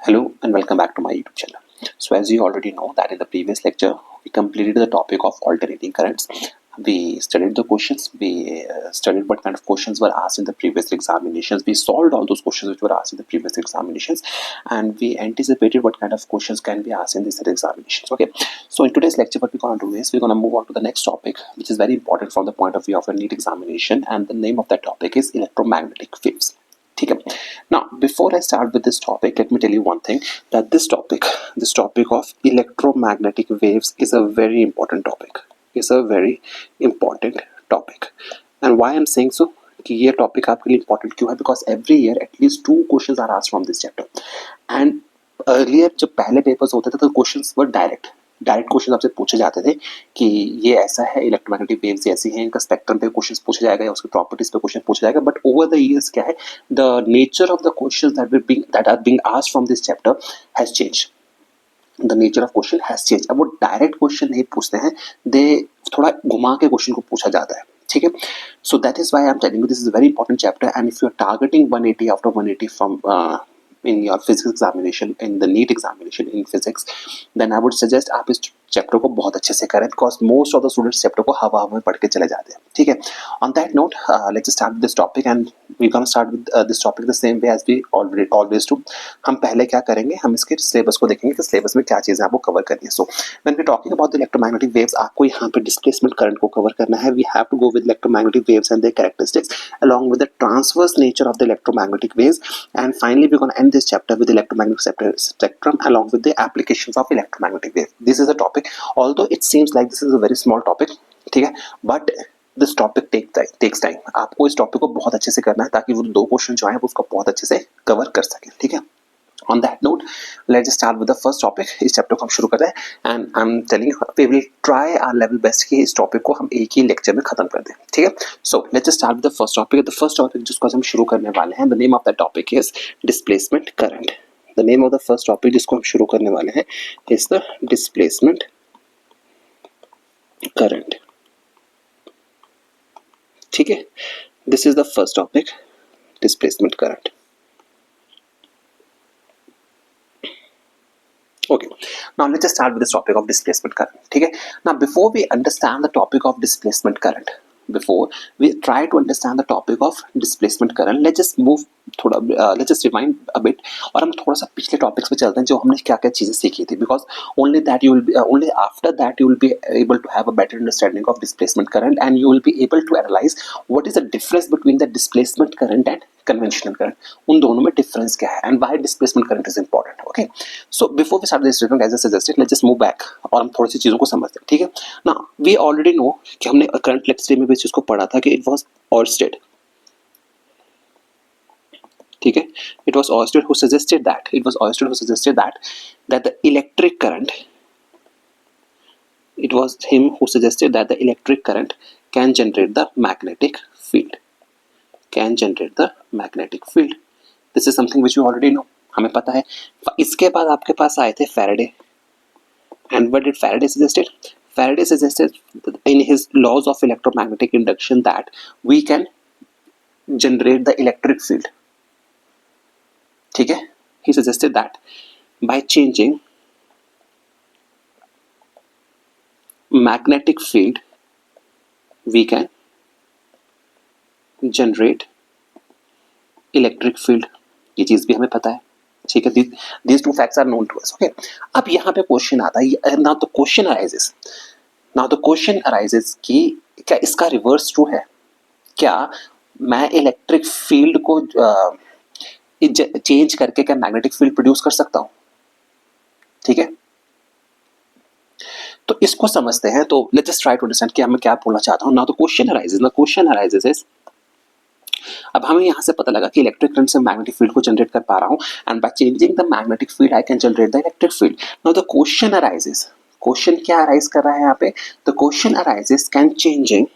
Hello and welcome back to my YouTube channel. So as you already know that in the previous lecture we completed the topic of alternating currents. We studied the questions, we studied what kind of questions were asked in the previous examinations. We solved all those questions which were asked in the previous examinations, and we anticipated what kind of questions can be asked in these examinations. Okay, so in today's lecture what we're going to do is we're going to move on to the next topic, which is very important from the point of view of a NEET examination, and the name of that topic is electromagnetic waves. ठीक है. Now, before I start with this topic, let me tell you one thing, that this topic of electromagnetic waves is a very important topic. Is a very important topic. And why I'm saying so? कि ये topic आपके लिए important क्यों है? Because every year at least 2 questions are asked from this chapter. And earlier जब पहले papers होते थे तो क्वेश्चंस वर डायरेक्ट क्वेश्चन आपसे पूछे जाते थे कि ये ऐसा है, इलेक्ट्रोमैग्नेटिक वेव्स ऐसी हैं, इनका स्पेक्ट्रम पे क्वेश्चन पूछा जाएगा या उसकी प्रॉपर्टीज पे क्वेश्चन पूछा जाएगा. बट ओवर द इयर्स क्या है, the nature of the questions that are being asked from this chapter has changed. The nature of question has change. अब वो डायरेक्ट क्वेश्चन नहीं पूछते हैं, दे थोड़ा घुमा के क्वेश्चन को पूछा जाता है. ठीक है. So that is why I am telling you this is a very important chapter, and if you are targeting 180 out of 180 from in your physics examination, in the NEET examination in physics, then I would suggest आप इस chapter को बहुत अच्छे से करें, because most of the students chapter को हवा में पढ़ के चले जाते हैं. ठीक है. On that note, let's start with this topic, and we're gonna start with this topic the same way as we always do. हम पहले क्या करेंगे, हम इसके सिलेबस को देखेंगे कि सिलेबस में क्या चीज़ें आपको कवर करनी है. So when we're talking about the electromagnetic waves, आपको यहाँ पे displacement current को कवर करना है. We have to go with electromagnetic waves and their characteristics, along with the transverse nature of the electromagnetic waves, and finally we're gonna end this chapter with electromagnetic spectrum along with the applications of electromagnetic wave. This is a topic, although it seems like this is a very small topic, ठीक है, but this topic takes time. आपको इस topic को बहुत अच्छे से करना है ताकि वो 2 क्वेश्चन जो है उसको बहुत अच्छे से कवर कर सके. ठीक है. On that note, let's just start with the first topic. इस चैप्टर को हम शुरू कर रहे हैं, and I'm telling you, we will try our level best कि इस टॉपिक को हम एक ही लेक्चर में खत्म कर दें. ठीक है. So let's just start with the first topic. The first topic जिसको हम शुरू करने वाले हैं, the name of that topic is displacement current. The name of the first topic जिसको हम शुरू करने वाले हैं is the displacement current. ठीक है. This is the first topic, displacement current. Okay, now let's just start with this topic of displacement current. ठीक है. Now before we understand the topic of displacement current, before we try to understand the topic of displacement current, let's just move थोड़ा let's just rewind a bit, और हम थोड़ा सा पिछले topics पे चलते हैं जो हमने क्या क्या चीज़ें सीखी थी, because only that you will be only after that you will be able to have a better understanding of displacement current, and you will be able to analyze what is the difference between the displacement current and conventional current. उन दोनों में difference क्या है, and why displacement current is important. Okay, so before we start this treatment, as I suggested, let's just move back और हम थोड़ी सी चीज़ों को समझते हैं. ठीक है. Now we already know कि हमने करंट इलेक्ट्रिसिटी में भी चीज़ को पढ़ा था कि it was Ørsted. ठीक है. It was Ørsted who suggested that the electric current, it was him who suggested that the electric current can generate the magnetic field. This is something which you already know, हमें पता है. इसके बाद आपके पास आए थे Faraday, and what did Faraday suggested? Faraday suggested in his laws of electromagnetic induction that we can generate the electric field. ठीक है. He suggested that by changing magnetic field we can generate electric field. ये चीज़ भी हमें पता है. ठीक है. These 2 facts are known to us. Okay. अब यहाँ पे क्वेश्चन आता है. Now the question arises कि क्या इसका रिवर्स ट्रू है? क्या मैं इलेक्ट्रिक फील्ड को चेंज करके क्या मैग्नेटिक फील्ड प्रोड्यूस कर सकता हूँ? ठीक है. तो इसको समझते हैं. तो let's just try to understand कि मैं क्या बोलना चाहता हूँ. Now the question arises is, अब हमें यहाँ से पता लगा कि इलेक्ट्रिक करंट से मैग्नेटिक फील्ड को जनरेट कर पा रहा हूँ, and by changing the magnetic field I can generate the electric field. Now the question arises, question क्या अराइज कर रहा है यहाँ पे? The question arises can changing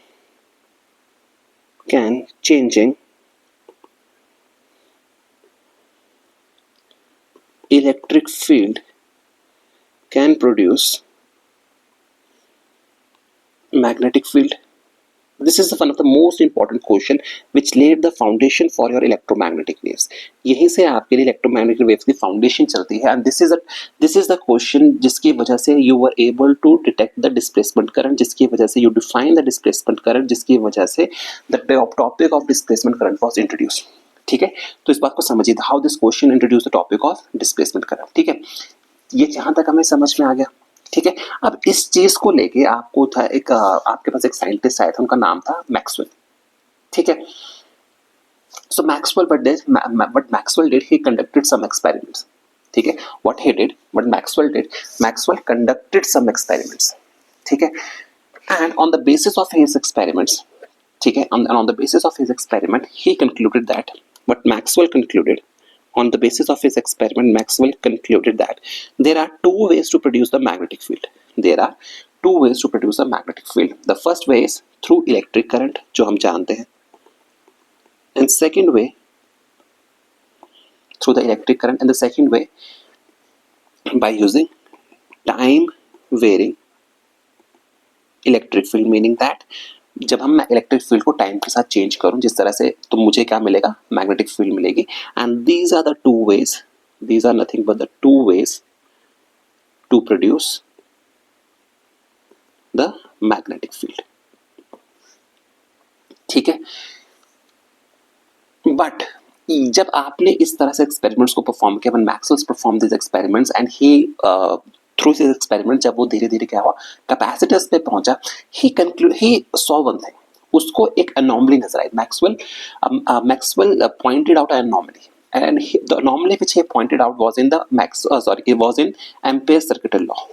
electric field can produce magnetic field. This is one of the most important question which laid the foundation for your electromagnetic waves. यहीं से आपके लिए electromagnetic waves की foundation चलती है, and this is the question जिसकी वजह से you were able to detect the displacement current, जिसकी वजह से you define the displacement current, जिसकी वजह से the topic of displacement current was introduced. ठीक है, तो इस बात को समझिए, how this question introduced the topic of displacement current. ठीक है, ये जहां तक हमें समझ में आ गया. ठीक है, अब इस चीज को लेके आपको था एक आपके पास एक साइंटिस्ट आया था, उनका नाम था मैक्सवेल. ठीक है, सो Maxwell what Maxwell did, he conducted some experiments. ठीक है, what Maxwell conducted some experiments. ठीक है, and on the basis of his experiments, ठीक है, on the basis of his experiment he concluded that what Maxwell concluded on the basis of his experiment, Maxwell concluded that there are two ways to produce the magnetic field. There are two ways to produce a magnetic field. The first way is through electric current, जो हम जानते हैं, and second way through the electric current, and the second way by using time varying electric field, meaning that जब हम electric field को time के साथ change करूं जिस तरह से, तो मुझे क्या मिलेगा, मैग्नेटिक फील्ड मिलेगी. And these are the two ways, these are nothing but the two ways to produce the magnetic field. ठीक है, बट जब आपने इस तरह से एक्सपेरिमेंट्स को परफॉर्म किया, when Maxwell perform this experiments and he through this experiment, जब वो धीरे धीरे क्या हुआ, कैपेसिटर्स पे पहुंचा, ही सॉ वन थिंग, उसको एक अनोमली नजर आई. Maxwell pointed out an anomaly, and the anomaly which he pointed out was in the Ampere circuital law.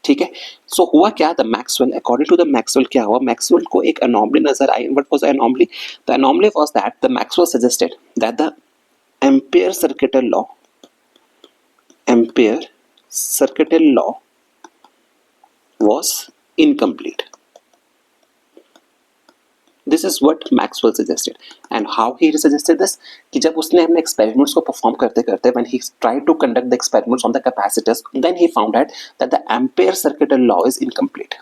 ठीक है, सो हुआ क्या, the Maxwell, according to the Maxwell क्या हुआ, मैक्सवेल को एक अनोमली नजर आई. What was the anomaly? The anomaly was that the Maxwell suggested that the Ampere circuital law was incomplete. This is what Maxwell suggested. And how he suggested this? कि जब उसने अपने experiments को perform करते करते, when he tried to conduct the experiments on the capacitors, then he found out that the Ampere circuital law is incomplete.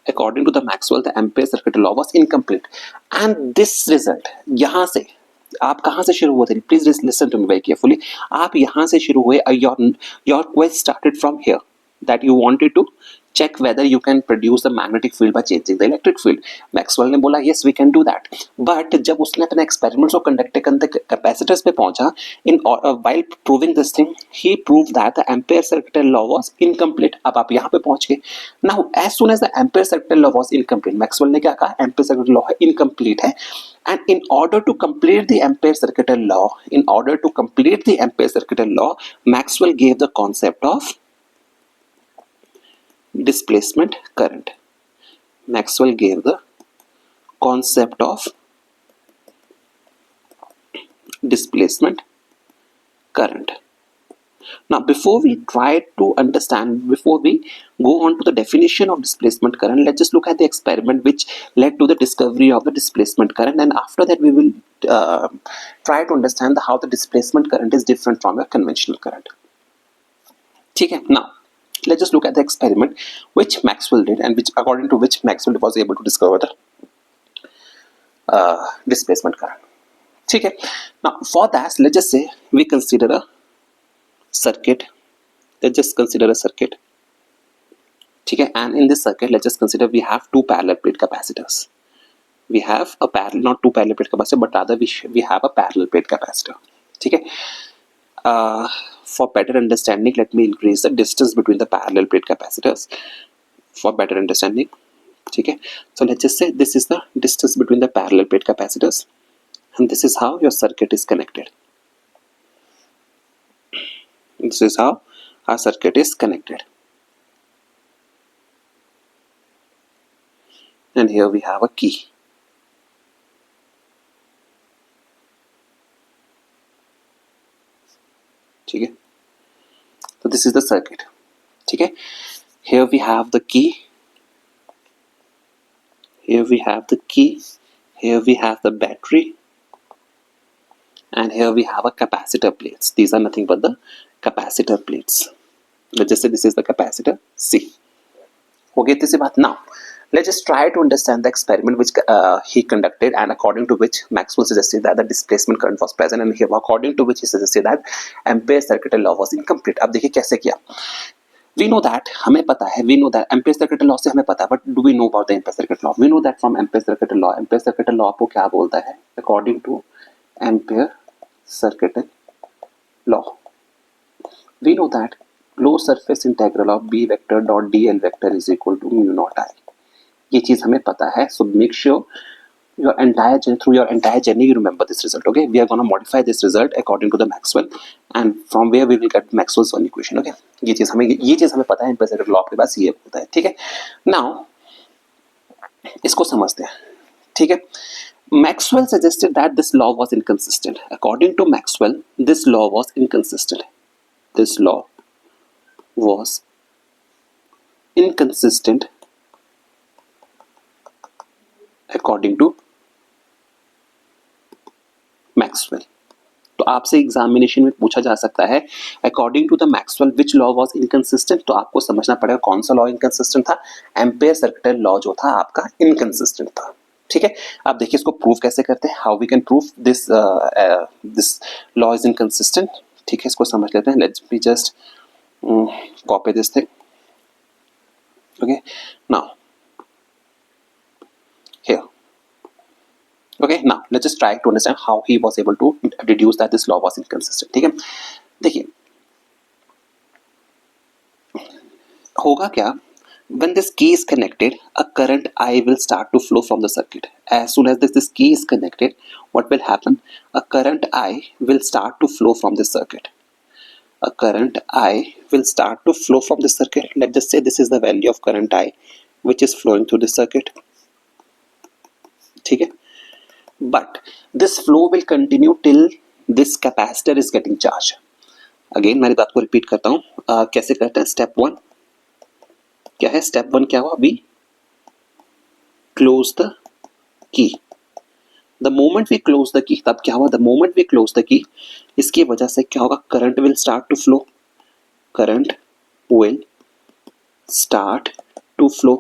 According to the Maxwell, the Ampere circuital law was incomplete. And this result, यहाँ से आप कहाँ से शुरू हुए थे? Please listen to me very carefully. आप यहाँ से शुरू हुए. Your quest started from here, that you wanted to check whether you can produce the magnetic field by changing the electric field. Maxwell ने बोला yes we can do that, but जब उसने अपने experiments को conduct करते capacitors पे पहुंचा, while proving this thing he proved that the Ampere circuital law was incomplete. अब आप यहाँ पे पहुंच गए. Now as soon as the Ampere circuital law was incomplete, Maxwell ने क्या कहा, Ampere circuital law है incomplete है, and in order to complete the Ampere circuital law, Maxwell gave the concept of displacement current. Maxwell gave the concept of displacement current. Now before we go on to the definition of displacement current, let's just look at the experiment which led to the discovery of the displacement current, and after that we will try to understand how the displacement current is different from a conventional current. ठीक है, now let's just look at the experiment which Maxwell did, and according to which Maxwell was able to discover the displacement current. ठीक है, now for that let's just say we consider a circuit. Let's just consider a circuit. ठीक है, and in this circuit let's just consider we have two parallel plate capacitors. We have a parallel, not two parallel plate capacitor, but rather we have a parallel plate capacitor. ठीक है, for better understanding, let me increase the distance between the parallel plate capacitors for better understanding. ठीक है, so let's just say this is the distance between the parallel plate capacitors, and this is how your circuit is connected. This is how our circuit is connected, and here we have a key. ठीक है, so this is the circuit. ठीक है, here we have the key, here we have the battery, and here we have a capacitor plates. These are nothing but the capacitor plates. Let's just say this is the capacitor C. हो गई इतनी सी बात. Now Let's just try to understand the experiment which he conducted, and according to which Maxwell suggested that the displacement current was present, and here according to which he suggested that Ampere's circuital law was incomplete. अब देखिए कैसे किया. We know that, हमें पता है, we know that Ampere's circuital law से हमें पता है, but do we know about the Ampere's circuital law? We know that from Ampere's circuital law. Ampere's circuital law आपको क्या बोलता है? According to Ampere circuital law, we know that closed surface integral of B vector dot dl vector is equal to mu naught I. ये चीज हमें पता है. So make sure through your entire journey you remember this result. Okay, we are going to modify this result according to the Maxwell, and from where we will get Maxwell's one equation. Okay, ये चीज हमें पता है. Ampere law के पास ये होता है. ठीक है, नाउ इसको समझते हैं. ठीक है, Maxwell suggested that this law was inconsistent. According to Maxwell, this law was inconsistent. This law was inconsistent according to Maxwell. तो आपसे एग्जामिनेशन में पूछा जा सकता है according to the Maxwell which law was inconsistent. तो आपको समझना पड़ेगा कौन सा लॉ इनकंसिस्टेंट था. एम्पेयर सर्किटल लॉ जो था आपका इनकंसिस्टेंट था. ठीक है, आप देखिए इसको प्रूव कैसे करते हैं. How we can prove this this law is inconsistent. ठीक है, इसको समझ लेते हैं. Let's be just copy this thing. Okay, now here. Okay, now let's just try to understand how he was able to deduce that this law was inconsistent. ठीक है, देखिए होगा क्या. When this key is connected, a current I will start to flow from the circuit. As soon as this key is connected, what will happen? A current I will start to flow from the circuit. A current I will start to flow from the circuit. Let's just say this is the value of current I which is flowing through the circuit. ठीक है, but this flow will continue till this capacitor is getting charged. Again मैंने बात को repeat करता हूँ. कैसे करते हैं. स्टेप 1 क्या है? स्टेप 1 क्या हुआ? We close the key. The moment we close the key, तब क्या हुआ? The moment we close the key, इसकी वजह से क्या होगा? Current will start to flow. Current will start to flow.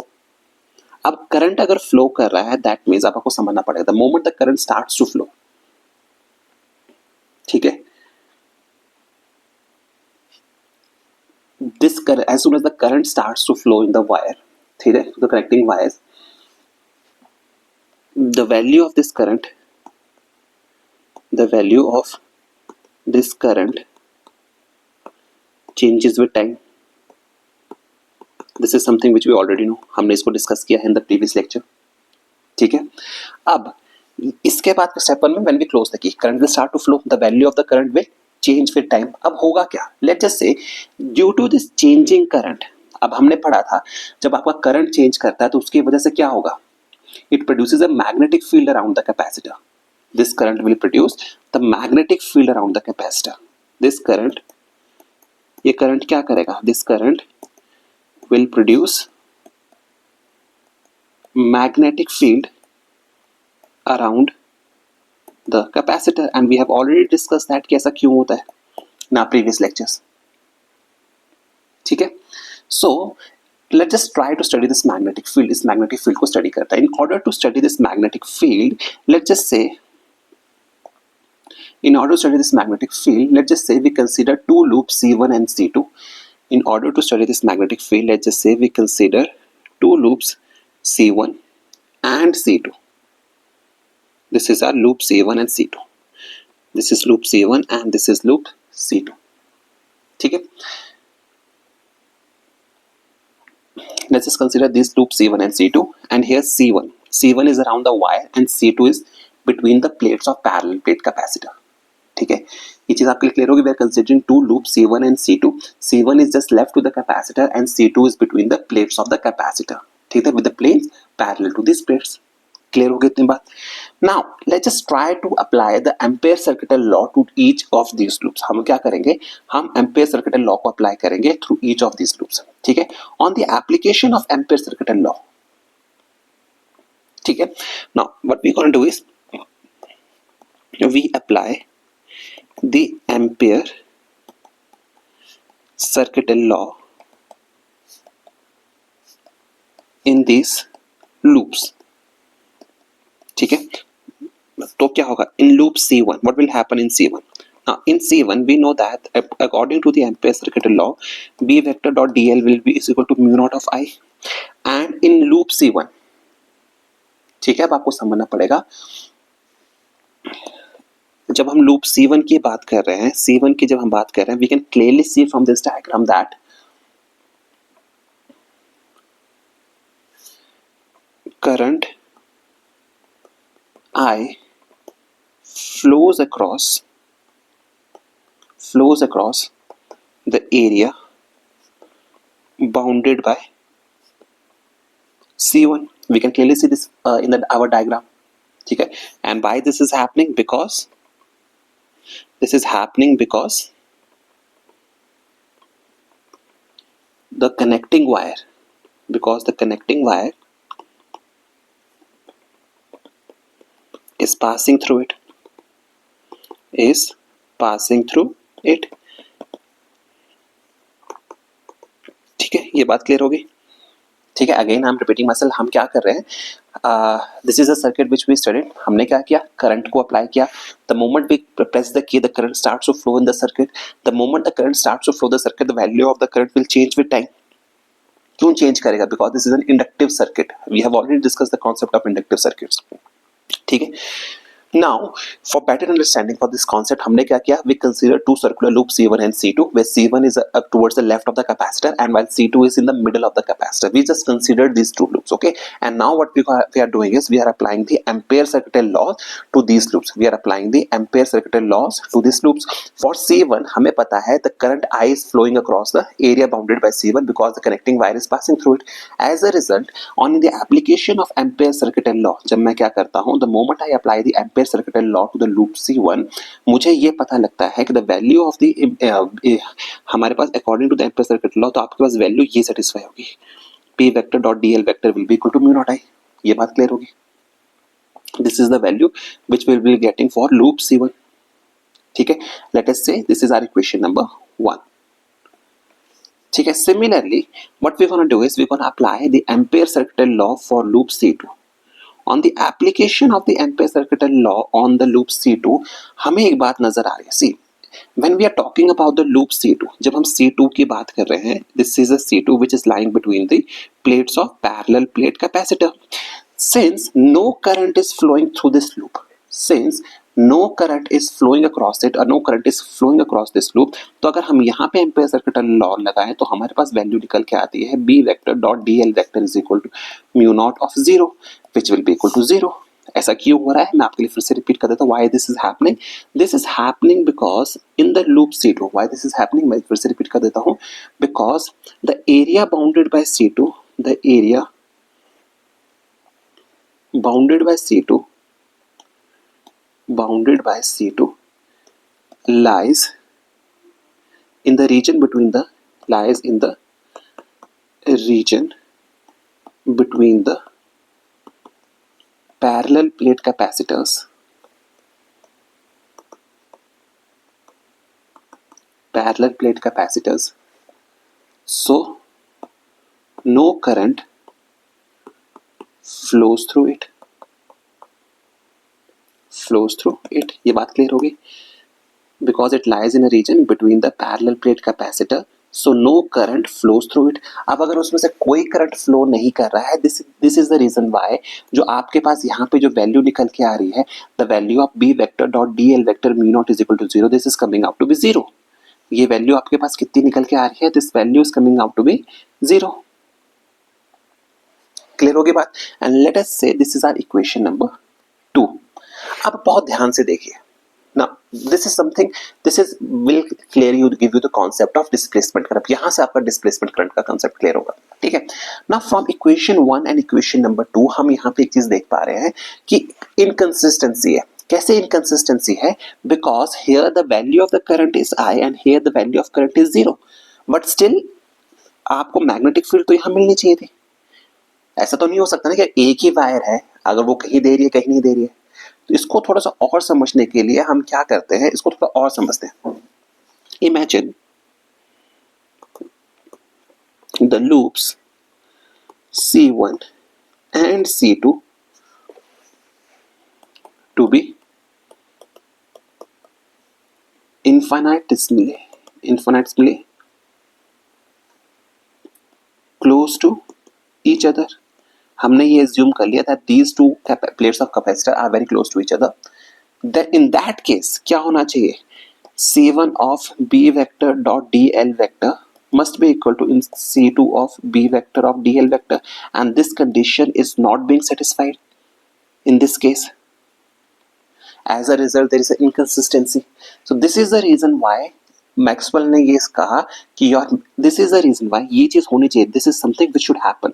अब करंट अगर फ्लो कर रहा है दैट मीन्स आपको समझना पड़ेगा the moment the current starts to flow. ठीक है, this current as soon as the current starts to flow in the wire. ठीक है, the connecting wires, the value of this current, the value of this current changes with time. This is something which we already know. हमने इसको discuss किया है in the previous lecture. ठीक है, अब इसके बाद स्टेप 1 में when we close the key current will start to flow. The value of the current will change with time. अब होगा क्या? Let's just say due to this changing current, अब हमने पढ़ा था जब आपका करंट चेंज करता है तो उसकी वजह से क्या होगा? It produces a magnetic field around the capacitor. This current will produce the magnetic field around the capacitor. This current, ये करंट क्या करेगा? This current will produce magnetic field around the capacitor, and we have already discussed that कि ऐसा क्यों होता है in our previous lectures. ठीक है, so let's just try to study this magnetic field. इस magnetic field को study करता है. In order to study this magnetic field, let's just say in order to study this magnetic field, let's just say we consider two loops C1 and C2. In order to study this magnetic field, let's just say we consider two loops C1 and C2. This is our loop C1 and C2. This is loop C1 and this is loop C2. ठीक है, let's just consider this loop C1 and C2, and here C1. C1 is around the wire and C2 is between the plates of parallel plate capacitor. ठीक है, ये चीज आपके लिए clear होगी. We are considering two loop C1 and C2. C1 is just left to the capacitor and C2 is between the plates of the capacitor. ठीक है, with the planes parallel to this plates. Clear हो गई इतनी बात. Now let's just try to apply the ampere circuital law to each of these loops. हम क्या करेंगे? हम एम्पेयर सर्किटल लॉ को अप्लाई करेंगे through each of these loops. ठीक है, on the application of Ampere circuital law. ठीक है, now what we gonna do is we apply the Ampere circuital law in these loops, ठीक है। तो क्या होगा in loop C1, what will happen in C1? Now in C1 we know that according to the Ampere circuit law, B vector dot dl will be is equal to mu naught of I, and in loop C1, ठीक है। अब आपको समझना पड़ेगा, जब हम loop C1 की बात कर रहे हैं, C1 की जब हम बात कर रहे हैं, we can clearly see from this diagram that current I flows across the area bounded by C1. We can clearly see this in our diagram, ठीक है। And why this is happening? Because this is happening because the connecting wire, is passing through it, ठीक है। ये बात clear होगी, ठीक है। Again I am repeating myself, हम क्या कर रहे हैं, this is a circuit which we studied. हमने क्या किया, करंट को अप्लाई किया। The moment we press the key, the current starts to flow in the circuit. The moment the current starts to flow the circuit, the value of the current will change with time. क्यों change करेगा? Because this is an inductive circuit. We have already discuss the concept of inductive circuits, ठीक है। Now, for better understanding for this concept, हमने क्या किया? We consider two circular loops C1 and C2, where C1 is towards the left of the capacitor, and while C2 is in the middle of the capacitor. We just considered these two loops, okay? And now what we are doing is we are applying the Ampere circuital laws to these loops. We are applying the Ampere circuital laws to these loops. For C1, हमें पता है the current I is flowing across the area bounded by C1 because the connecting wire is passing through it. As a result, on the application of Ampere circuital law, जब मैं क्या करता हूँ, the moment I apply the Ampere circuital law to the loop C1, मुझे ये पता लगता है कि the value of the हमारे पास according to the Ampere circuital law, तो आपके पास वैल्यू ये सेटिस्फाई होगी, P vector dot dl vector will be equal to mu naught I। ये बात क्लियर होगी। This is the value which we will be getting for loop C1, ठीक है। Let us say this is our equation number 1, ठीक है। Similarly, what we're going to do is we're going to apply the Ampere circuital law for loop C2. On the application of the Ampere circuital law on the loop C2, हमें एक बात नजर आ रही है। See, when we are talking about the loop C2, जब हम C2 की बात कर रहे हैं, this is a C2 which is lying between the plates of parallel plate capacitor. Since no current is flowing through this loop, तो अगर हम यहाँ पे एम्पेयर सर्किटल लॉ लगाएं तो हमारे पास वैल्यू निकल के आती है B vector dot DL vector is equal to mu not of 0 which will be equal to 0। ऐसा क्यों हो रहा है, मैं आपके लिए फिर से रिपीट कर देता हूँ। Why this is happening because in the loop C2, why this is happening, मैं फिर से रिपीट कर देता हूँ, because the area bounded by C2, the area bounded by C2 lies in the region between the parallel plate capacitors, so no current flows through it। ये बात clear होगी, because it lies in a region between the parallel plate capacitor, so no current flows through it। अब अगर उसमें से कोई current flow नहीं कर रहा है, this is the reason why जो आपके पास यहाँ पे जो वैल्यू निकल के आ रही है, the value of B vector dot DL vector mu naught is equal to 0, this is coming out to be 0। ये वैल्यू आपके पास कितनी निकल के आ रही है, this value is coming out to be 0। Clear होगी बात? And let us say this is our equation number 2। अब बहुत ध्यान से देखिए। Now, this will clear you, give you the concept of displacement current। यहाँ से आपका displacement current का concept clear होगा, ठीक है। Now, from equation 1 and equation number 2, हम यहाँ पे एक चीज देख पा रहे हैं कि inconsistency है। कैसे inconsistency है? Because here the value of the current is I and here the value of current is 0, but still आपको magnetic field तो यहाँ मिलनी चाहिए थी। ऐसा तो नहीं हो सकता ना कि एक ही वायर है, अगर वो कहीं दे रही है कहीं नहीं दे रही है। तो इसको थोड़ा सा और समझने के लिए हम क्या करते हैं, इसको थोड़ा और समझते हैं। Imagine the loops C1 and C2 to be infinitesimally close to each other. हमने ये assume कर लिया that these two plates of capacitor are very close to each other. Then in that case क्या होना चाहिए? C1 of B vector dot DL vector must be equal to in C2 of B vector of DL vector, and this condition is not being satisfied in this case. As a result, there is an inconsistency. So this is the reason why Maxwell ने ये कहा कि this is the reason why ये चीज होनी चाहिए. This is something which should happen.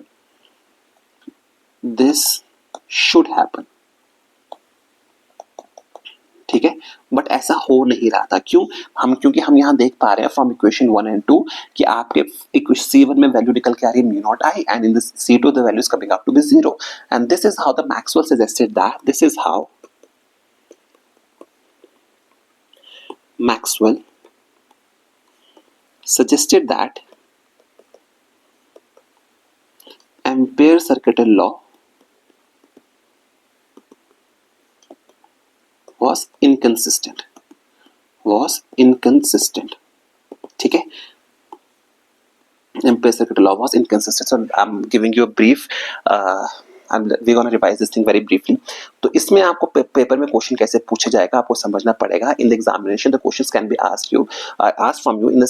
This should happen. ठीक है, बट ऐसा हो नहीं रहा था. क्यों? क्योंकि हम यहाँ देख पा रहे हैं फ्रॉम इक्वेशन 1 and 2 कि आपके C1 में वैल्यू निकल के आ रही है mu not I, and in this C2 the value is coming up to be 0, and this is how the Maxwell suggested that this is how Maxwell suggested that Ampere's circuital law was inconsistent. ठीक है, Ampere's circuital law was inconsistent. So I'm giving you a brief we're going to revise this thing very briefly. तो इसमें आपको paper में question कैसे पूछा जाएगा आपको समझना पड़ेगा. In the examination the questions can be asked from you in a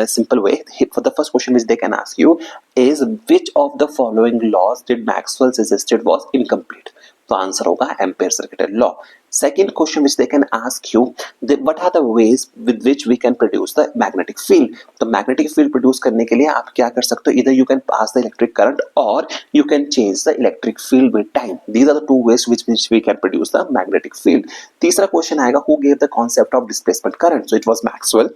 simple way. For the first question which they can ask you is which of the following laws did Maxwell suggested was incomplete. तो answer होगा ampere circuital law. Second question which they can ask you, what are the ways with which we can produce the magnetic field. तो magnetic field produce करने के लिए आप क्या कर सकते हो? Either you can pass the electric current or you can change the electric field with time. These are the two ways which we can produce the magnetic field. तीसरा question आएगा, who gave the concept of displacement current? So it was Maxwell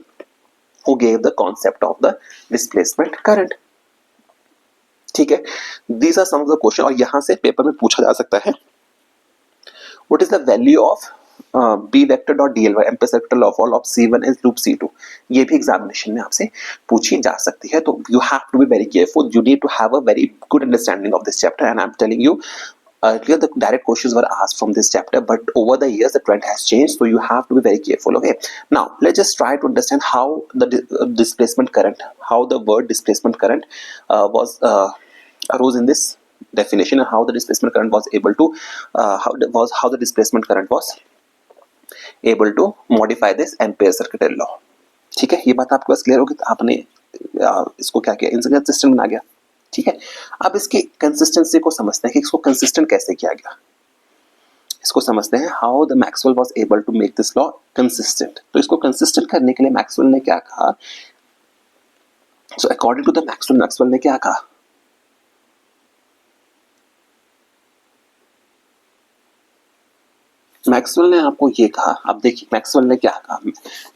who gave the concept of the displacement current. ठीक है, these are some of the question और यहाँ से paper में पूछा जा सकता है. What is the value of B vector dot dl by Ampere's circuital law of C1 is loop C2? ये भी एग्जामिनेशन में आपसे पूछी जा सकती है. तो you have to be very careful. You need to have a very good understanding of this chapter, and I'm telling you earlier the direct questions were asked from this chapter, but over the years the trend has changed, so you have to be very careful. Okay, now let's just try to understand how the displacement current, how the word displacement current arose in this definition, and how the displacement current was able to how the displacement current was able to modify this Ampere circuital law. ठीक है, ये बात आपके पास clear होगी. तो आपने इसको क्या किया, इनकंसिस्टेंट बना गया. ठीक है, अब इसकी कंसिस्टेंसी को समझते हैं कि इसको कंसिस्टेंट कैसे किया गया. इसको समझते हैं how the Maxwell was able to make this law consistent. तो इसको कंसिस्टेंट करने के लिए मैक्सवेल ने क्या कहा? So according to the Maxwell ने क्या कहा? मैक्सवेल ने आपको ये कहा, अब देखिए मैक्सवेल ने क्या कहा,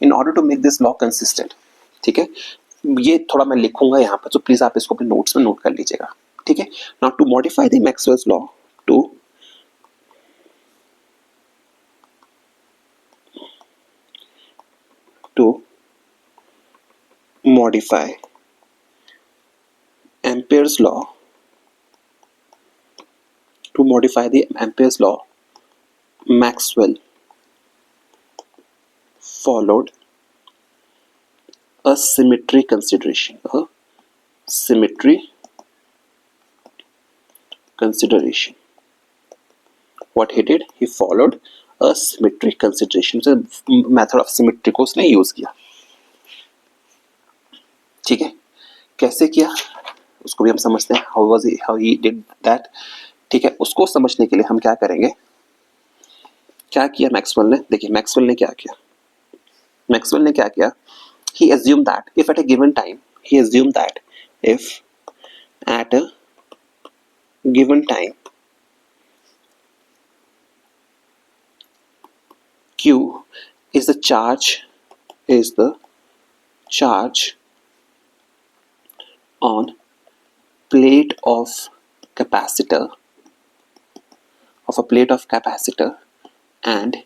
in order to make this law consistent. ठीक है, ये थोड़ा मैं लिखूंगा यहाँ पर, तो प्लीज आप इसको अपने नोट्स में नोट कर लीजिएगा. ठीक है, now to modify the Maxwell's law to modify Ampere's law, to modify the Ampere's law, Maxwell followed a symmetry consideration. What he did, he followed a symmetry consideration. So method of symmetry को उसने use किया. ठीक है, कैसे किया उसको भी हम समझते हैं. how he did that. ठीक है, उसको समझने के लिए हम क्या करेंगे, क्या किया मैक्सवेल ने. देखिए मैक्सवेल ने क्या किया, he assumed that if at a given time, Q is the charge on plate of capacitor, and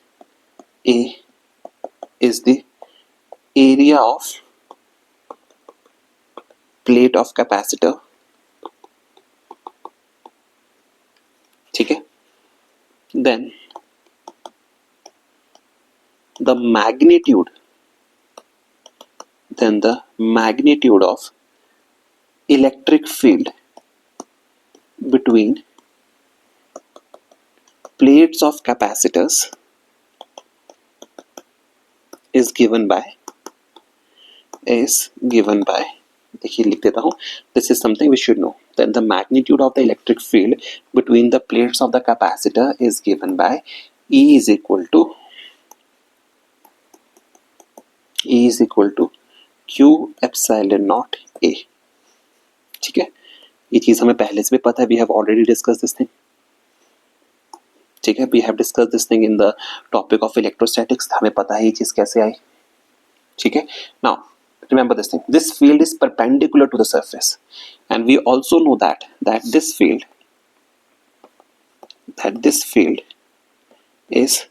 A is the area of plate of capacitor, then the magnitude of electric field between plates of capacitors is given by देखिए लिख देता हूं, this is something we should know. Then the magnitude of the electric field between the plates of the capacitor is given by E is equal to Q epsilon naught A. ठीक है, ये चीज हमें पहले से भी पता है, we have already discussed this thing. ठीक है, we have discussed this thing in the topic of electrostatics. हमें पता है ये चीज कैसे आई. ठीक है, now remember this thing, this field is perpendicular to the surface, and we also know that this field is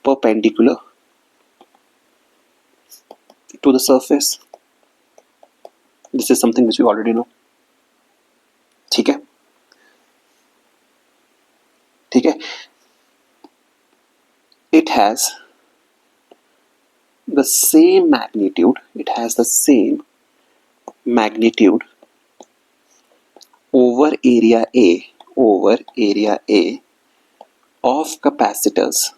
perpendicular to the surface. This is something which we already know. ठीक है, it has the same magnitude over area A of capacitors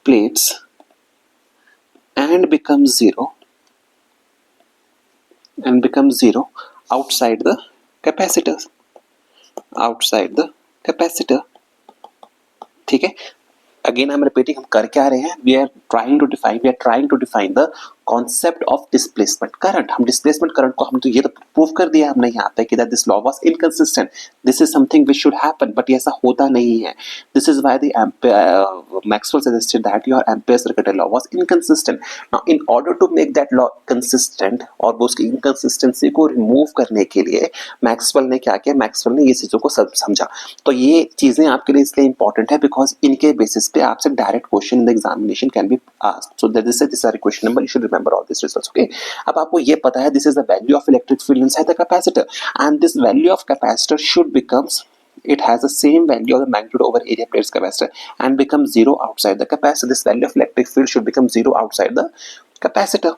plates and becomes zero outside the capacitor. ठीक है, again I'm repeating, हम कर क्या रहे हैं, we are trying to define the concept of displacement current. हम displacement current को हम तो ये तो प्रूव कर दिया हमने यहाँ पे कि that this law was inconsistent. This is something which should happen, but ये ऐसा होता नहीं है. This is why the Maxwell suggested that your Ampere circuit law was inconsistent. Now in order to make that law consistent और वो उसकी inconsistency को remove करने के लिए Maxwell ने क्या किया, Maxwell ने ये चीजों को समझा. तो ये चीजें आपके लिए इसलिए important है because इनके basis पे आपसे direct question in the examination can be asked. So that this is our question number. You should remember all these results. Okay. अब आपको ये पता है this is the value of electric field inside the capacitor, and this value of capacitor should becomes, it has the same value of the magnitude over area plates capacitor and becomes zero outside the capacitor. This value of electric field should become zero outside the capacitor.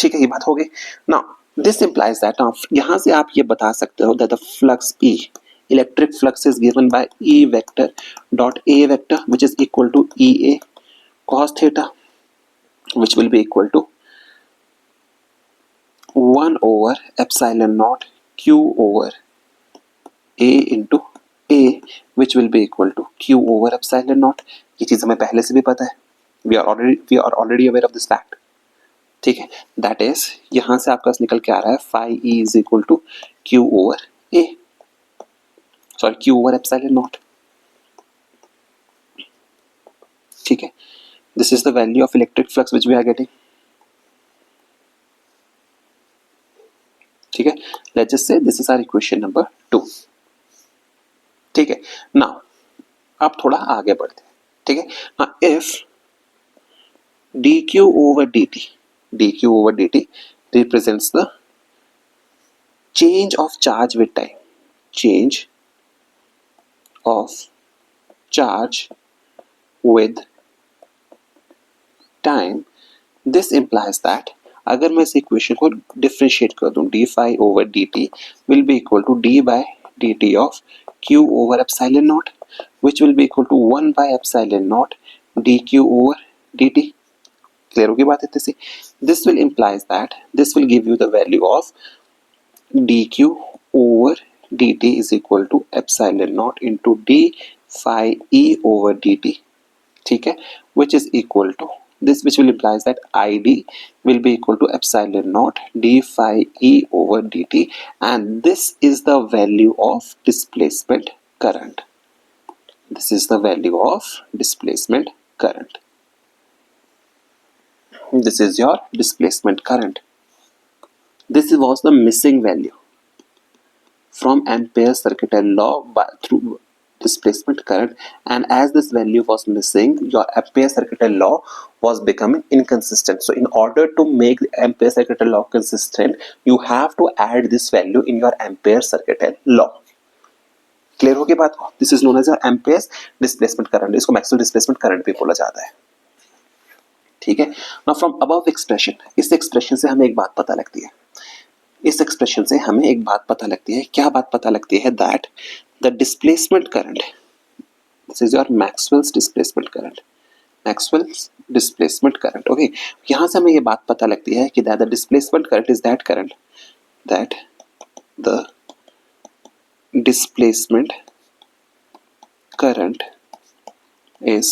ठीक है, ये बात हो गई. Now this implies that यहाँ से आप ये बता सकते हो that the flux E, electric flux is given by E vector dot A vector, which is equal to EA cos theta, which will be equal to 1 over epsilon naught Q over A into A, which will be equal to Q over epsilon naught. ये चीज हमें पहले से भी पता है, we are already aware of this fact. ठीक है, that is यहाँ से आपका निकल के आ रहा है phi E is equal to Q over A, sorry Q over epsilon naught. ठीक है, this is the value of electric flux which we are getting. ठीक है, let's just say this is our equation number 2. ठीक है, now अब थोड़ा आगे बढ़ते हैं. ठीक है, now if dq over dt represents the change of charge with time, change of charge with time, this implies that अगर मैं इस इक्वेशन को डिफरेंशिएट कर दूं, d phi over dt will be equal to d by dt of q over epsilon naught, which will be equal to 1 by epsilon naught dq over dt. Clear होगी बात इतने से. This will implies that this will give you the value of dq over dt is equal to epsilon naught into d phi e over dt. ठीक है, which is equal to this, which will implies that id will be equal to epsilon naught d phi e over dt, and this is the value of displacement current. This is the value of displacement current. This is your displacement current. This was the missing value from Ampere's circuit law through displacement current, and as this value was missing, your Ampere circuit law was becoming inconsistent. So in order to make the Ampere circuit law consistent, you have to add this value in your Ampere circuit law. क्लियर हो गई बात को? This is known as Ampere's displacement current, इसको Maxwell displacement current भी बोला जाता है, ठीक है। नाउ फ्रॉम अबव एक्सप्रेशन, इस एक्सप्रेशन से हमें एक बात पता लगती है, इस एक्सप्रेशन से हमें एक बात पता लगती है, क्या बात पता लगती है? That the displacement current, this is your Maxwell's displacement current, Maxwell's displacement current, okay. यहां से हमें ये बात पता लगती है कि that the displacement current is that current, that the displacement current is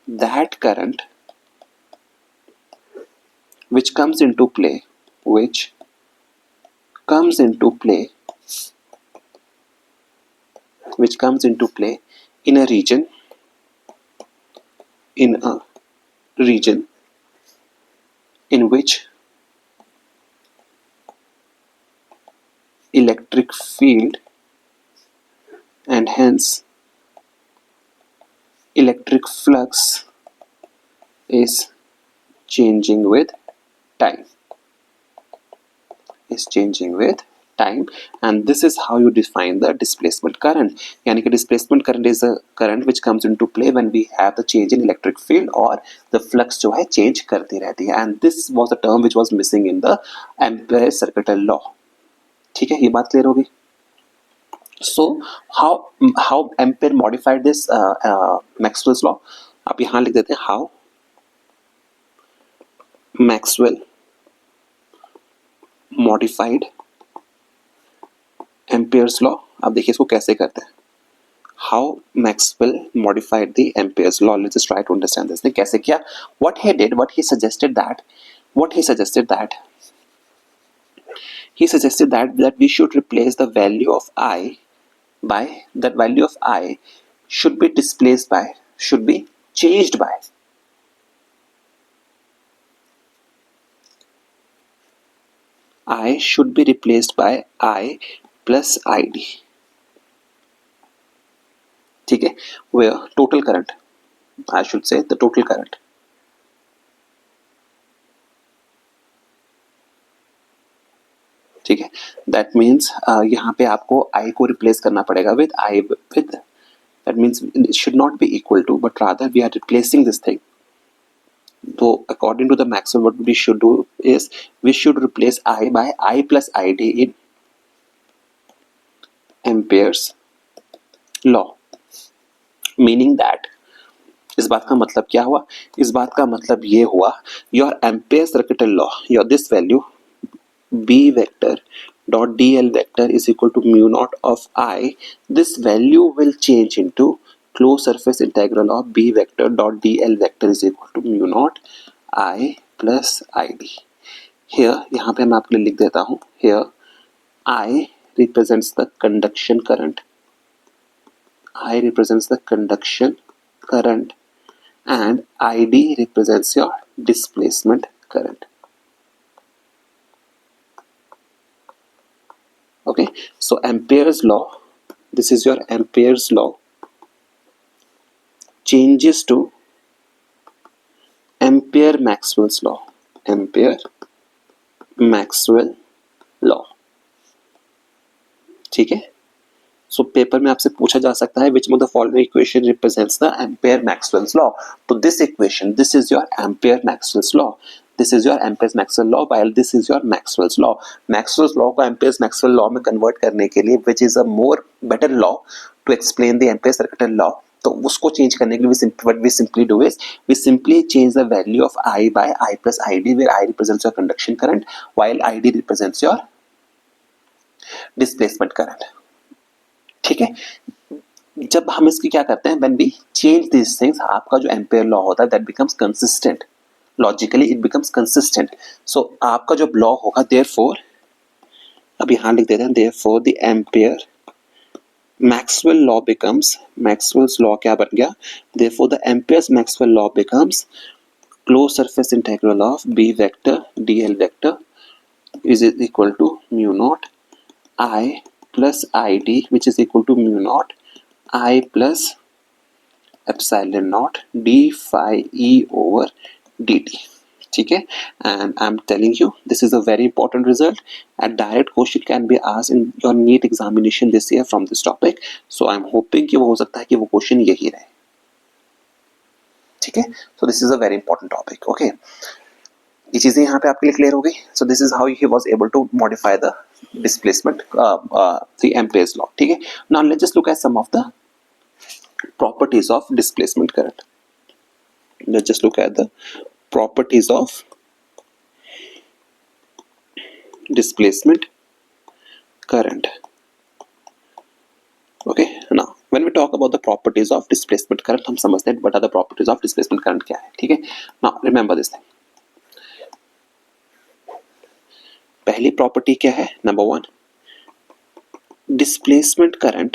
that current which comes into play, which comes into play, which comes into play in a region, in a region in which electric field and hence electric flux is changing with time, is changing with time, and this is how you define the displacement current. यानी कि displacement current is a current which comes into play when we have the change in electric field और the flux जो है change करती रहती है, and this was a term which was missing in the Ampere circuital law, ठीक है, ये बात क्लियर होगी? So how Ampere modified this Maxwell's law, आप यहाँ लिख देते हैं how Maxwell modified Ampere's law। आप देखिए इसको कैसे करते हैं, how Maxwell modified the Ampere's law, let's just try to understand this। ने कैसे किया? What he did, what he suggested that we should replace the value of I by, that value of I should be displaced by, should be changed by I should be replaced by I plus ID, ठीक है, where total current, I should say the total current, ठीक है, that means यहाँ पे आपको I को replace करना पड़ेगा with I, with, that means it should not be equal to, but rather we are replacing this thing. So according to the Maxwell, what we should do is we should replace I by I plus ID in Ampere's law, meaning that, इस बात का मतलब क्या हुआ? इस बात का मतलब ये हुआ, your Ampere circuital law, your this value B vector dot dl vector is equal to mu naught of I, this value will change into closed surface integral of B vector dot dl vector is equal to mu naught I plus ID। here यहाँ पे मैं आपके लिए लिख देता हूँ, here I represents the conduction current, I represents the conduction current and ID represents your displacement current, okay। So Ampere's law, this is your Ampere's law, changes to Ampere Maxwell's law, Ampere Maxwell law, ठीक है। So paper में आपसे पूछा जा सकता है which of the following equation represents the Ampere Maxwell's law, तो this equation, this is your Ampere Maxwell's law, this is your Ampere's Maxwell law, while this is your Maxwell's law। Maxwell's law को Ampere's Maxwell law में convert करने के लिए which is a more better law to explain the Ampere circuital law, तो उसको change करने के लिए what we simply do is we simply change the value of I by I plus ID, where I represents your conduction current while ID represents your displacement current, ठीक है। जब हम इसकी क्या करते हैं, when we change these things, आपका जो एम्पेयर लॉ होता है that becomes consistent, logically it becomes consistent। so आपका जो लॉ होगा therefore, अब यहाँ लिख देते हैं therefore the Ampere Maxwell law becomes, Maxwell's law क्या बन गया, therefore the Ampere's Maxwell law becomes closed surface integral of B vector dl vector is equal to mu naught I plus ID, which is equal to mu naught I plus epsilon naught d phi E over dt, ठीक है, and I'm telling you this is a very important result. A direct question can be asked in your NEET examination this year from this topic, so I'm hoping कि वो हो सकता है कि वो question यही रहे, ठीक है. So this is a very important topic. Okay, ये चीजें यहाँ पे आपके लिए क्लियर हो गई. So this is how he was able to modify the displacement, the Ampere's law. ठीक है. Now let's just look at some of the properties of displacement current. Let's just look at the properties of displacement current. Okay, now when we talk about the properties of displacement current, हम समझते हैं what are the properties of displacement current क्या है. ठीक है. Now remember this thing. पहली property क्या है? Number 1, displacement current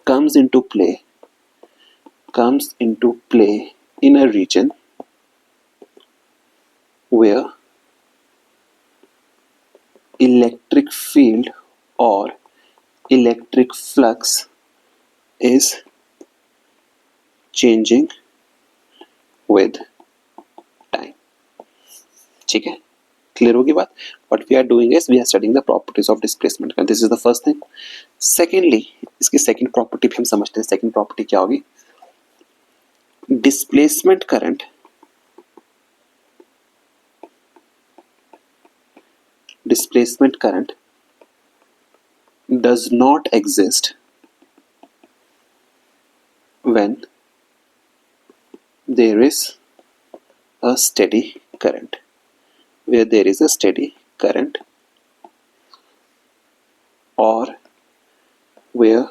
comes into play in a region where electric field or electric flux is changing with time. ठीक है, clear होगी बात. What we are doing is we are studying the properties of displacement current. This is the first thing. Secondly, इसकी second property भी हम समझते हैं. Second property क्या होगी? Displacement current does not exist when there is a steady current. Where there is a steady current or where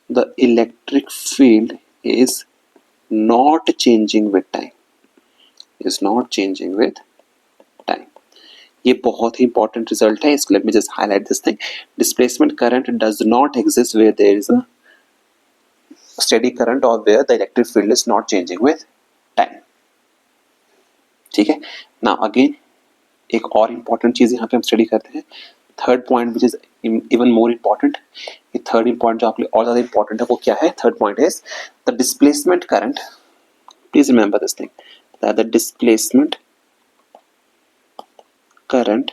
the electric field is not changing with time. ये बहुत ही important result है. इसको let me just highlight this thing. Displacement current does not exist where there is a steady current or where the electric field is not changing with time. ठीक है. Now again एक और important चीज यहाँ पे हम स्टडी करते हैं. Third point which is even more important. ये थर्ड पॉइंट जो आपके लिए और ज्यादा इंपॉर्टेंट है वो क्या है? Third point is the displacement current. Please remember this thing, that the displacement current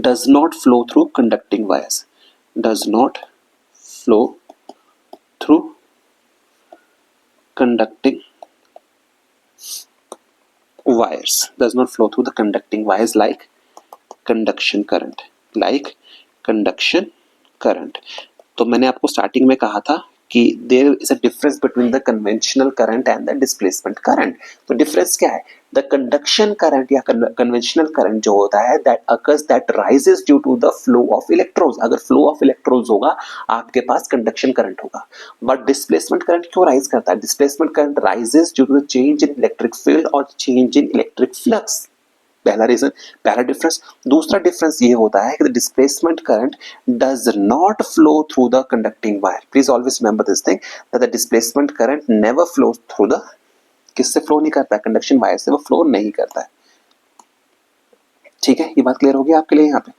does not flow through conducting wires. Does not flow through conducting wires. Does not flow through the conducting wires like conduction current. Like conduction current. तो मैंने आपको starting में कहा था कि there is a difference between the conventional current and the displacement current. तो difference क्या है? द कंडक्शन करंट या कन्वेंशनल करंट जो होता है that occurs that rises due to the flow of electrons. अगर फ्लो ऑफ इलेक्ट्रॉन्स होगा आपके पास कंडक्शन करंट होगा. बट डिस्प्लेसमेंट करंट क्यों राइज करता है? Displacement current rises due to the change in electric field और चेंज इन इलेक्ट्रिक फ्लक्स. पहला रीजन, पहला डिफरेंस. दूसरा डिफरेंस ये होता है कि the displacement current does not flow through the conducting wire. Please always remember this thing that the displacement current never flows through the, किससे flow नहीं करता है? कंडक्शन वायर से वो फ्लो नहीं करता है. ठीक है, ये बात क्लियर होगी आपके लिए यहाँ पे.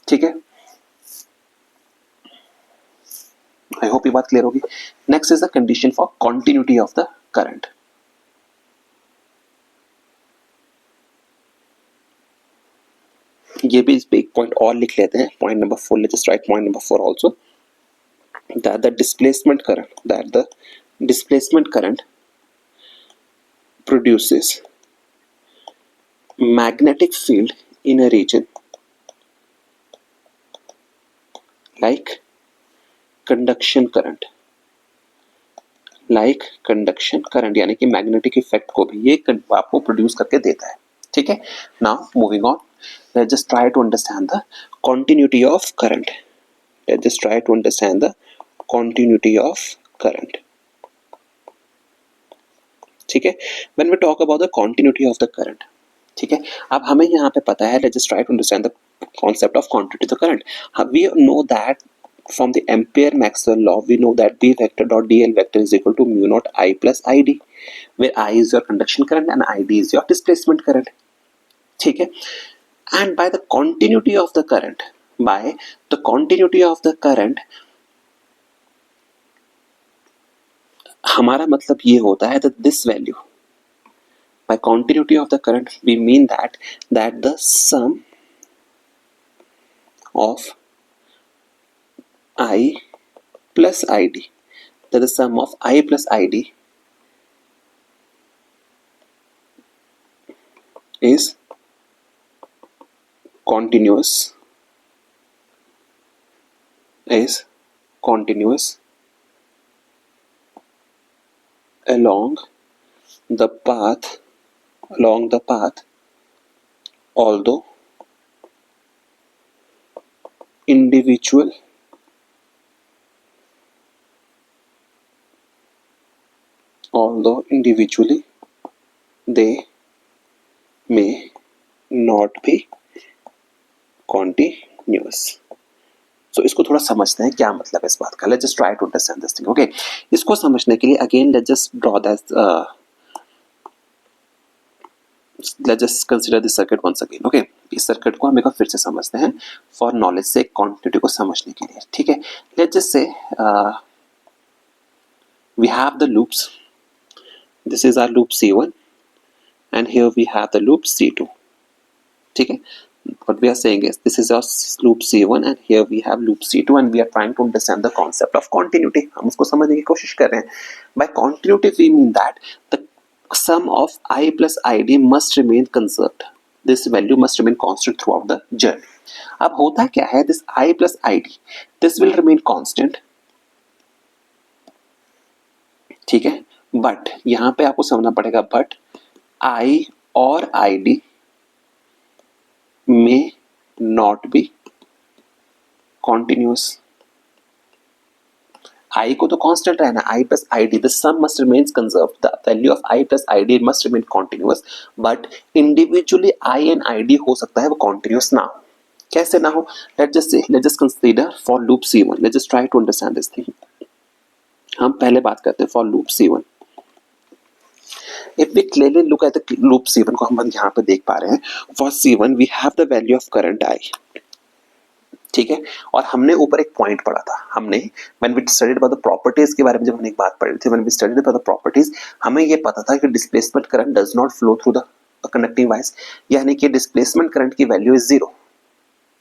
ठीक है, आई होप ये बात क्लियर होगी. Next is the condition for continuity of the current. ये भी इस पे एक पॉइंट और लिख लेते हैं. Point number 4. Let's just right point number 4 also, that the displacement current produces magnetic field in a region like conduction current. like conduction current यानी कि मैग्नेटिक इफेक्ट को भी ये आपको प्रोड्यूस करके देता है. ठीक है. Now moving on, let's just try to understand the continuity of current. Let's just try to understand the continuity of current. ठीक है. When we talk about the continuity of the current, ठीक है, अब हमें यहाँ पे पता है, let's just try to understand the concept of continuity of the current. We know that from the Ampere-Maxwell law, we know that B vector dot dl vector is equal to mu naught I plus id, where I is your conduction current and id is your displacement current. ठीक है. and by the continuity of the current, by the continuity of the current, हमारा मतलब ये होता है that this value, by continuity of the current we mean that the sum of I plus id, that the sum of I plus id is continuous, is continuous along the path, along the path, although individual, although individually they may not be continuous. So इसको थोड़ा समझते हैं क्या मतलब है इस बात का. Let's just try to understand this thing. Okay, इसको समझने के लिए again let's just draw that let's just consider this circuit once again. Okay, इस सर्किट को हम एक बार फिर से समझते हैं for knowledge से, क्वांटिटी को समझने के लिए. ठीक है, let's just say we have the loops. This is our loop C1 and here we have the loop C2. ठीक है, what we are saying is this is our loop C1 and here we have loop C2 and we are trying to understand the concept of continuity. हम उसको समझने की कोशिश कर रहे हैं. By continuity we mean that the sum of I plus id must remain conserved. This value must remain constant throughout the journey. अब होता क्या है, this I plus id, this will remain constant. ठीक है, बट यहाँ पे आपको समझना पड़ेगा बट I और id may not be continuous. I को तो constant रहना, I plus id, the sum must remain conserved. The value of I plus id must remain continuous, but individually I and id हो सकता है वो continuous ना हो. कैसे ना हो? Let's just consider for loop C1. Let's just try to understand this thing. हम पहले बात करते हैं for loop C1. If we clearly look at the loop C1 को हम यहाँ पे देख पा रहे हैं, for C1 we have the value of current I. ठीक है, और हमने ऊपर एक पॉइंट पढ़ा था, हमने when we studied about the properties के बारे में जब हमने एक बात पढ़ी थी, when we studied about the properties, हमें ये पता था कि displacement current does not flow through the conducting wires, यानी कि displacement current की value is 0.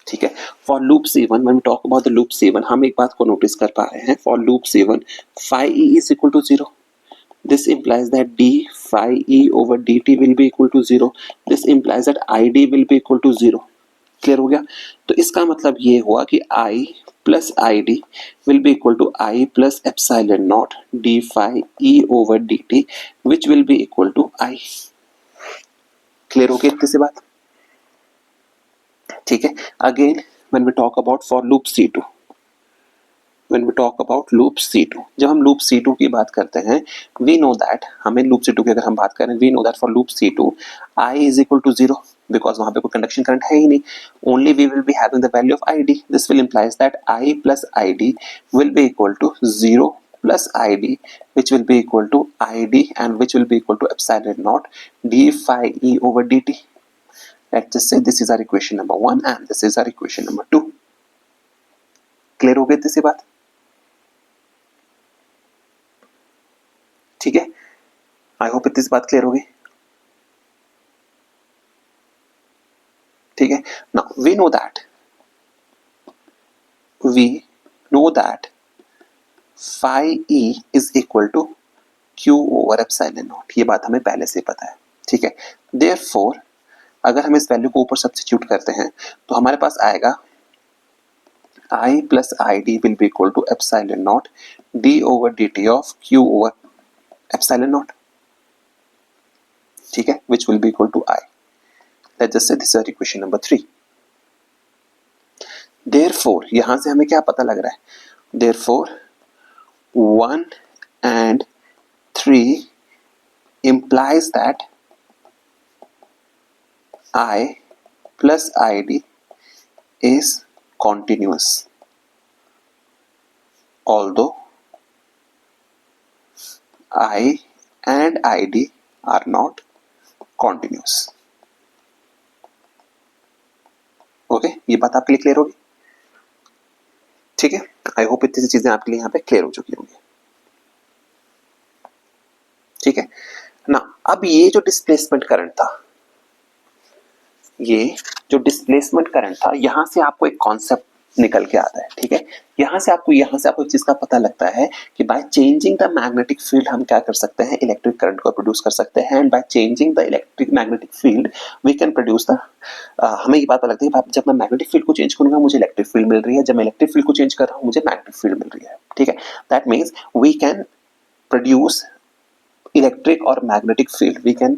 ठीक है, for loop C1 when we talk about the loop C1 हम एक बात को नोटिस कर पा रहे हैं, for loop C1 phi E is equal to 0. This implies that d phi E over dt will be equal to 0. This implies that id will be equal to 0. Clear हो गया? तो इसका मतलब ये हुआ कि I plus I D will be equal to I plus epsilon not D phi E over D T which will be equal to I. Clear हो गया इतनी सी बात? ठीक है, again when we talk about for loop C2, when we talk about loop C2, जब हम loop C2 की बात करते हैं, we know that हमें loop C2 की अगर हम बात करें, we know that for loop C2 I is equal to 0 because वहाँ पे कोई conduction current है ही नहीं. Only we will be having the value of ID. This will implies that I plus ID will be equal to 0 plus ID, which will be equal to ID and which will be equal to epsilon naught d phi E over dt. Let's just say this is our equation number 1 and this is our equation number 2. Clear हो गई इतनी सी बात? ठीक है, I hope इतनी बात clear होगी. ठीक है, now we know that phi E is equal to Q over epsilon naught. ये बात हमें पहले से पता है. ठीक है, therefore अगर हम इस वैल्यू को ऊपर सब्स्टिट्यूट करते हैं तो हमारे पास आएगा I plus ID will be equal to epsilon naught d over dt of Q over epsilon naught. ठीक है, which will be equal to I. Let's just say this is our equation number 3. Therefore यहां से हमें क्या पता लग रहा है? Therefore 1 and 3 implies that I plus ID is continuous, although I and ID are not continuous. Okay, ये बात आपके लिए क्लियर होगी? ठीक है, आई होप इतनी चीजें आपके लिए यहाँ पे क्लियर हो चुकी होंगी। ठीक है ना, अब ये जो डिस्प्लेसमेंट करंट था, ये जो डिस्प्लेसमेंट करंट था, यहां से आपको एक कॉन्सेप्ट निकल के आता है। ठीक है, यहां से आपको एक चीज का पता लगता है कि bye changing the magnetic field हम क्या कर सकते हैं, इलेक्ट्रिक करंट को प्रोड्यूस कर सकते हैं। And by changing the electric magnetic field we can produce the, हमें ये बात पता लगती है जब मैं मैग्नेटिक फील्ड को चेंज करूंगा मुझे इलेक्ट्रिक फील्ड मिल रही है, जब मैं इलेक्ट्रिक फील्ड को चेंज कर रहा हूं मुझे मैग्नेटिक फील्ड मिल रही है। ठीक है, that means we can produce electric or magnetic field. We can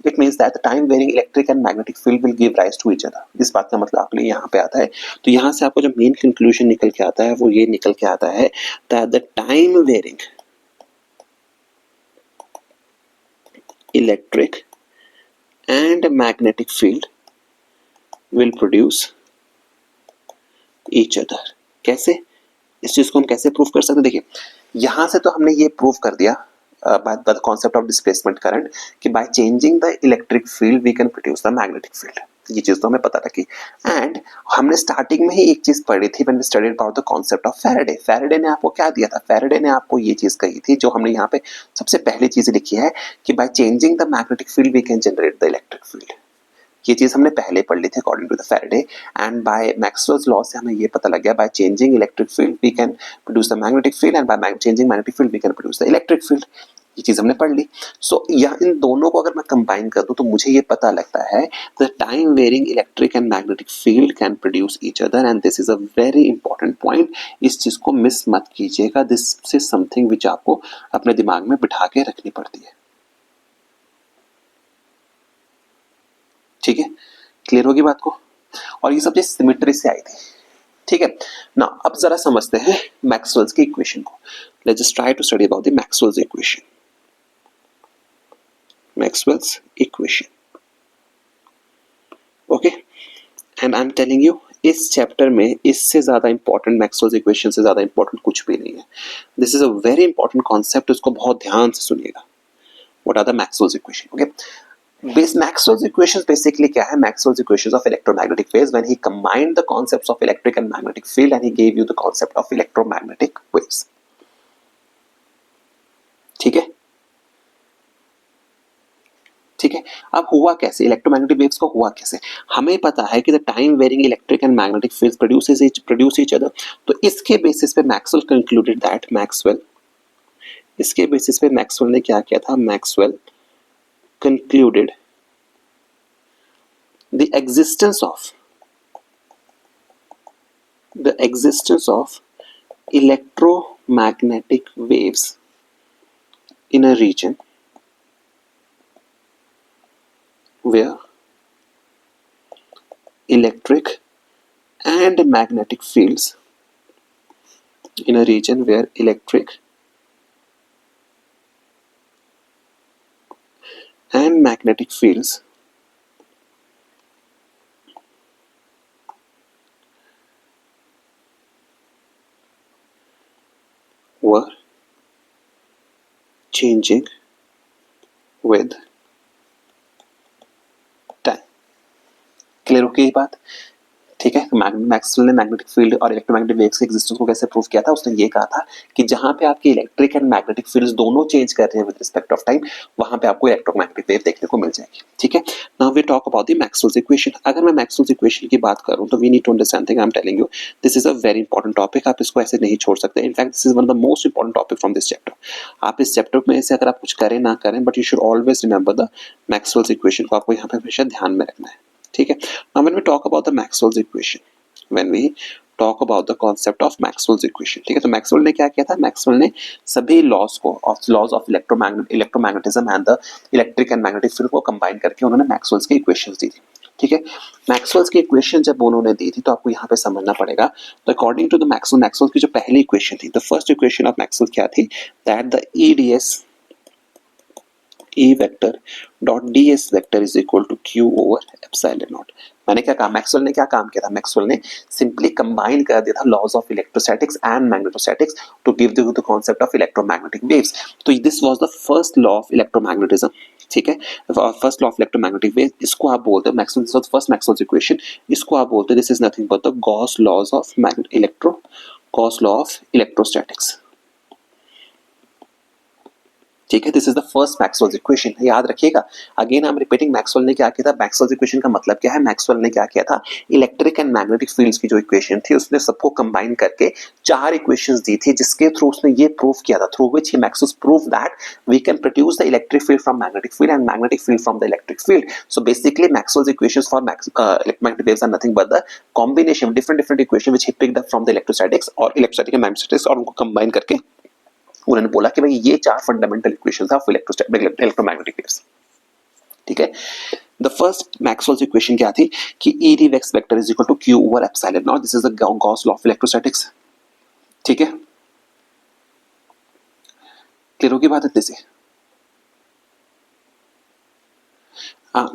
it means that the time varying electric and magnetic field will give rise to each other. इस बात का मतलब आपके लिए यहाँ पे आता है। तो यहाँ से आपको जो मेन कंक्लूजन निकल के आता है वो ये निकल के आता है that the time varying electric and magnetic field will produce each other. कैसे? इस चीज को हम कैसे प्रूव कर सकते हैं? देखिए, यहां से तो हमने ये प्रूव कर दिया by the concept of displacement current कि by changing the electric field we can produce the magnetic field. ये चीज तो हमें पता था कि, एंड हमने स्टार्टिंग में ही एक चीज पढ़ी थी when we studied about the concept of Faraday. Faraday ने आपको क्या दिया था? Faraday ने आपको ये चीज कही थी जो हमने यहाँ पे सबसे पहली चीज लिखी है कि by changing the magnetic field we can generate the electric field. ये चीज हमने पहले पढ़ ली थी according to the Faraday. And by Maxwell's law से हमें ये पता लग गया by changing electric field we can produce the magnetic field and by changing magnetic field we can produce the electric field. ये चीज हमने पढ़ ली। सो यह इन दोनों को अगर मैं कंबाइन कर दूं तो मुझे ये पता लगता है the time varying electric and magnetic field can produce each other and this is a very important point. इस चीज को मिस मत कीजिएगा। दिस इज समथिंग विच आपको अपने दिमाग में बिठा के रखनी पड़ती है। ठीक है, क्लियर होगी बात को? और ये सब चीज सिमेट्री से आई थी। ठीक है ना, अब जरा समझते हैं मैक्सवेल्स की इक्वेशन को। Let's just try to study about the Maxwell's equation. Maxwell's equation, okay, and I am telling you इस चैप्टर में इससे ज्यादा इंपॉर्टेंट, मैक्सवेल्स इक्वेशन से ज्यादा इंपॉर्टेंट कुछ भी नहीं है। This is a very important concept, इसको बहुत ध्यान से सुनिएगा। What are the Maxwell's equation? Okay, Maxwell's equations basically क्या है? Maxwell's equations of electromagnetic waves when he combined the concepts of electric and magnetic field and he gave you the concept of electromagnetic waves. ठीक है, ठीक है। अब हुआ कैसे electromagnetic waves को? हुआ कैसे? हमें पता है कि the time varying electric and magnetic fields produce each other. तो इसके बेसिस पे मैक्सवेल कंक्लूडेड दैट इसके बेसिस पे मैक्सवेल ने क्या किया था? Maxwell concluded the existence of electromagnetic waves in a region where electric and magnetic fields and magnetic fields were changing with time. Clear हो गई ये बात? ठीक है, मैक्सवेल ने मैग्नेटिक फील्ड और इलेक्ट्रोमैग्नेटिक वेव्स के एग्जिस्टेंस को कैसे प्रूव किया था? उसने ये कहा था कि जहां पे आपके इलेक्ट्रिक एंड मैग्नेटिक फील्ड्स दोनों चेंज कर रहे हैं विद रिस्पेक्ट ऑफ टाइम, वहां पे आपको इलेक्ट्रोमैग्नेटिक वेव देखने को मिल जाएगी। ठीक है, now we talk about the Maxwell's equation. अगर मैं मैक्सवेल्स इक्वेशन की बात करूं तो we need to understand thing I am telling you, this is a very important topic. आप इसको ऐसे नहीं छोड़ सकते। In fact this is one of the most important topic from this chapter. आप इस चैप्टर में से अगर आप कुछ करें ना करें, but you should always remember the Maxwell's equation को आपको यहाँ पे हमेशा ध्यान में रखना है। ठीक है, now when we talk about the Maxwell's equation, when we talk about the concept of Maxwell's equation, ठीक है, तो मैक्सवेल ने क्या किया था? मैक्सवेल ने सभी laws of electromagnetism and the electric and magnetic field को कंबाइन करके उन्होंने मैक्सवेल्स की इक्वेशंस दी थी। ठीक है, मैक्सवेल्स की इक्वेशन जब उन्होंने दी थी तो आपको यहाँ पे समझना पड़ेगा। तो अकॉर्डिंग टू द मैक्सवेल की जो पहली इक्वेशन थी, the first equation of Maxwell क्या थी? That the E vector dot ds vector is equal to q over epsilon naught। मैंने क्या कहा? मैक्सवेल ने क्या काम किया था? मैक्सवेल ने सिंपली कंबाइन कर दिया था laws of electrostatics and magnetostatics to give the concept of electromagnetic waves. तो this was the first law of electromagnetism. ठीक है, first law of electromagnetic wave, इसको आप बोलते हो मैक्सवेल्स फर्स्ट मैक्सवेल्स इक्वेशन, इसको आप बोलते हो this is nothing but the Gauss laws of Gauss law of electrostatics. ठीक है, this is the first Maxwell's equation, याद रखिएगा। Again I am repeating, Maxwell ने क्या किया था, मैक्सवेल्स इक्वेशन का मतलब क्या है, मैक्सवेल ने क्या किया था, इलेक्ट्रिक एंड मैग्नेटिक फील्ड्स की जो इक्वेशन थी उसने सबको कंबाइन करके 4 इक्वेशंस दी थी, जिसके थ्रू उसने ये प्रूव किया था, through which he Maxwell prove that we can produce the electric field from magnetic field and magnetic field from the electric field. So basically Maxwell's equations for electromagnetic waves are nothing but the combination of different equation which he picked up from the electrostatics और electrostatic and magnetics, और उनको combine करके उन्होंने बोला कि भाई ये 4 fundamental equations of electromagnetic waves. ठीक है, द फर्स्ट मैक्सवेल्स इक्वेशन क्या थी कि E d वेक्स vector is equal to Q over epsilon naught, this is the Gauss law of electrostatics. ठीक है, क्लियर होगी बात इतने से?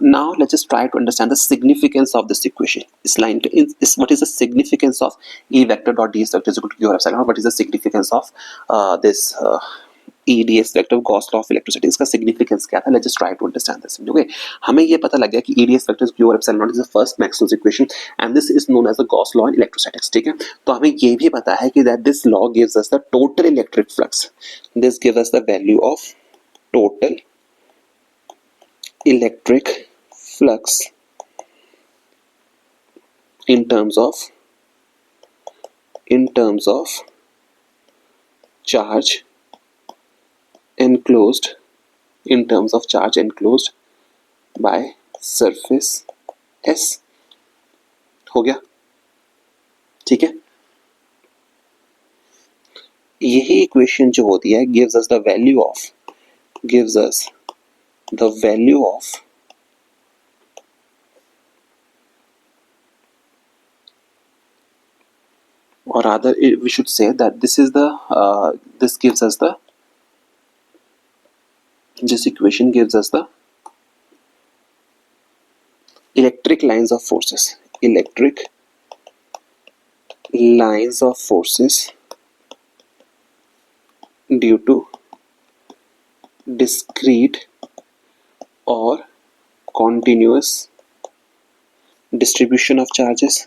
Now let's just try to understand the significance of this equation. This line is what is the significance of E vector dot ds vector is equal to Q over epsilon. What is the significance of this E ds vector Gauss law of electricity? इसका significance क्या था? Let's just try to understand this. Okay, हमें ये पता लग गया कि E ds vector Q over epsilon is the first Maxwell's equation and this is known as the Gauss law in electrostatics. ठीक है, तो हमें ये भी पता है कि that this law gives us the total electric flux. This gives us the value of total electric flux in terms of charge enclosed by surface S। हो गया? ठीक है, यही इक्वेशन जो होती है gives us the value of or rather we should say that this gives us the this equation gives us the electric lines of forces due to discrete or continuous distribution of charges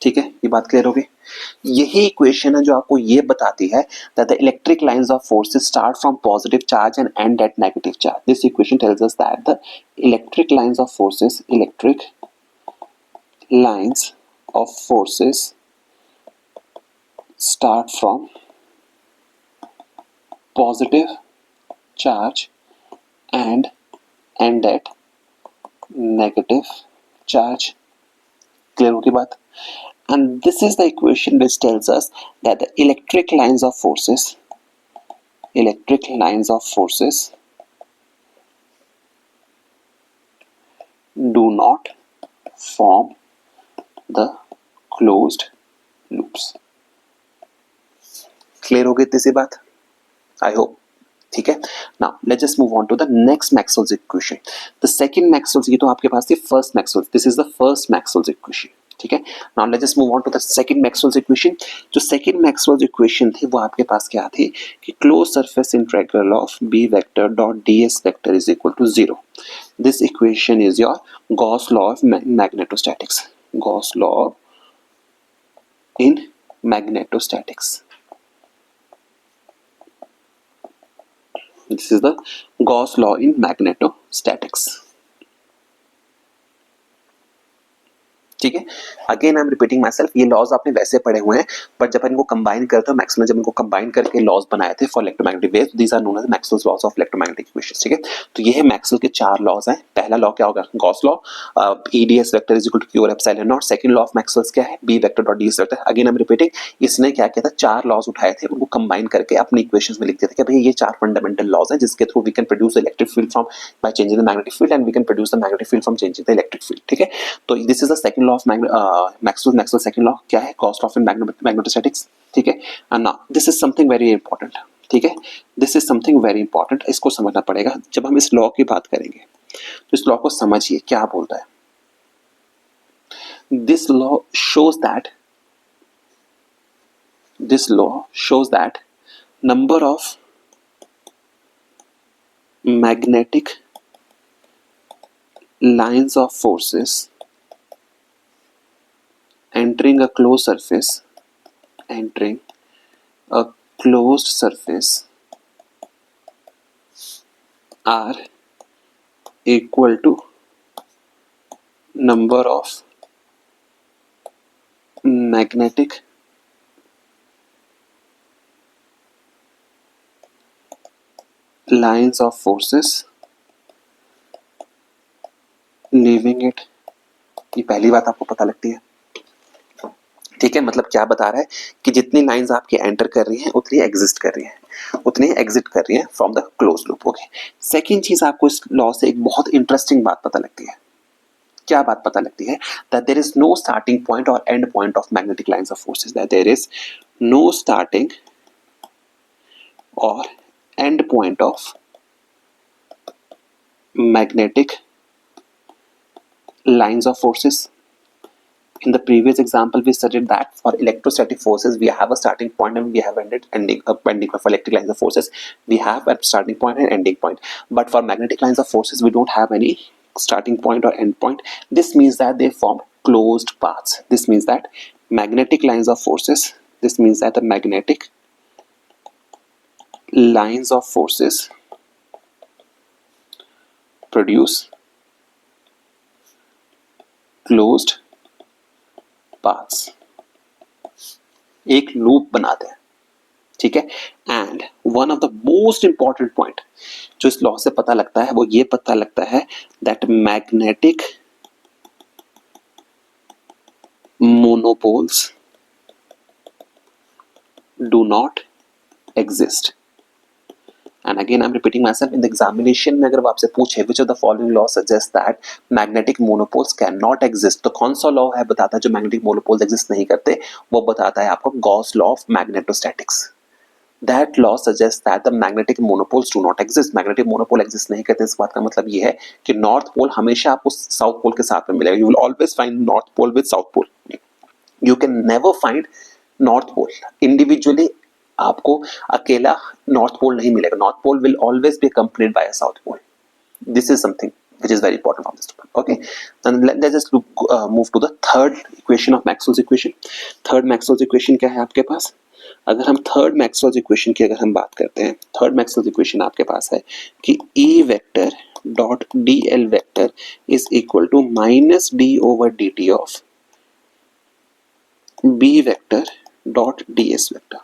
ठीक है, ये बात clear हो गई। यही equation है जो आपको ये बताती है that the electric lines of forces start from positive charge and end at negative charge. This equation tells us that the electric lines of forces start from positive charge and end at negative charge। Clear होगी बात? And this is the equation which tells us that the electric lines of forces do not form the closed loops। Clear हो गई इतनी सी बात? I hope. ठीक है, now let's just move on to the next Maxwell's equation. The second Maxwell's, ये तो आपके पास थी first Maxwell's, this is the first Maxwell's equation. ठीक है, now let's just move on to the second Maxwell's equation. जो second Maxwell's equation थी वो आपके पास क्या थी कि close surface integral of B vector dot ds vector is equal to 0। This equation is your Gauss law of magnetostatics, Gauss law in magnetostatics. This is the Gauss law in magnetostatics। ठीक है, again I am repeating myself, ये laws आपने वैसे पढ़े हुए हैं पर जब इनको कंबाइन करते हो मैक्सवेल जब इनको कंबाइन करके लॉज बनाए थे for electromagnetic waves, these are known as Maxwell's laws of electromagnetic equations. ठीक है, तो ये है मैक्सवेल के 4 लॉज हैं। पहला लॉ क्या होगा, Gauss law, E ds vector is equal to Q और epsilon naught. Second law of Maxwell's क्या है, B vector dot ds vector. Again I am repeating, इसने क्या किया था, 4 लॉज उठाए थे, उनको कंबाइन करके अपनी इक्वेशंस में लिखते थे कि भाई ये 4 फंडामेंटल लॉज हैं जिसके through we can produce electric field from by changing the magnetic field and we can produce the magnetic field from changing the electric field. ठीक है, तो this is the second law of Maxwell second law क्या है, Gauss law of magnetostatics. ठीक है, and now this is something very important. ठीक है, this is something very important, इसको समझना पड़ेगा जब हम इस लॉ की बात करेंगे। तो इस लॉ को समझिए क्या बोलता है। This law shows that This law shows that number of magnetic lines of forces entering a closed surface are equal to number of magnetic lines of forces leaving it. ये पहली बात आपको पता लगती है, ठीक है। मतलब क्या बता रहा है कि जितनी लाइंस आपके एंटर कर रही हैं उतनी एग्जिस्ट कर रही हैं, उतनी एग्जिट कर रही हैं from the close loop. Okay, second चीज आपको इस लॉ से एक बहुत इंटरेस्टिंग बात पता लगती है। क्या बात पता लगती है? That there is no starting point और end point of magnetic lines of forces, that there is no starting और end point of magnetic lines of forces. In the previous example, we studied that for electrostatic forces, we have a starting point and we have ending point. For electric lines of forces, we have a starting point and ending point. But for magnetic lines of forces, we don't have any starting point or end point. This means that they form closed paths. This means that magnetic lines of forces. This means that the magnetic lines of forces produce closed paths, एक loop बनाते हैं, ठीक है। And one of the most important point जो इस law से पता लगता है वो ये पता लगता है that magnetic monopoles do not exist. And again, I'm repeating myself. In the examination में अगर वो आपसे पूछे which of the following law suggests that magnetic monopoles cannot exist, तो कौन सा लॉ है बताता है जो magnetic monopoles exist नहीं करते? वो बताता है आपको Gauss law of magnetostatics. That law suggests that the magnetic monopoles do not exist. Magnetic monopole exist नहीं करते। इस बात का मतलब ये है कि नॉर्थ पोल हमेशा आपको साउथ पोल के साथ में मिलेगा। You will always find north pole with south pole. You can never find north pole individually. आपको अकेला नॉर्थ पोल नहीं मिलेगा। North pole will always be accompanied by a south pole. This is something which is very important from this topic. Okay, then let's just move to the third equation of Maxwell's equation. Third Maxwell's equation क्या है आपके पास? अगर हम third Maxwell's equation की अगर हम बात करते हैं, third Maxwell's equation आपके पास है कि E vector dot dl vector is equal to minus d over dt of B vector dot ds vector,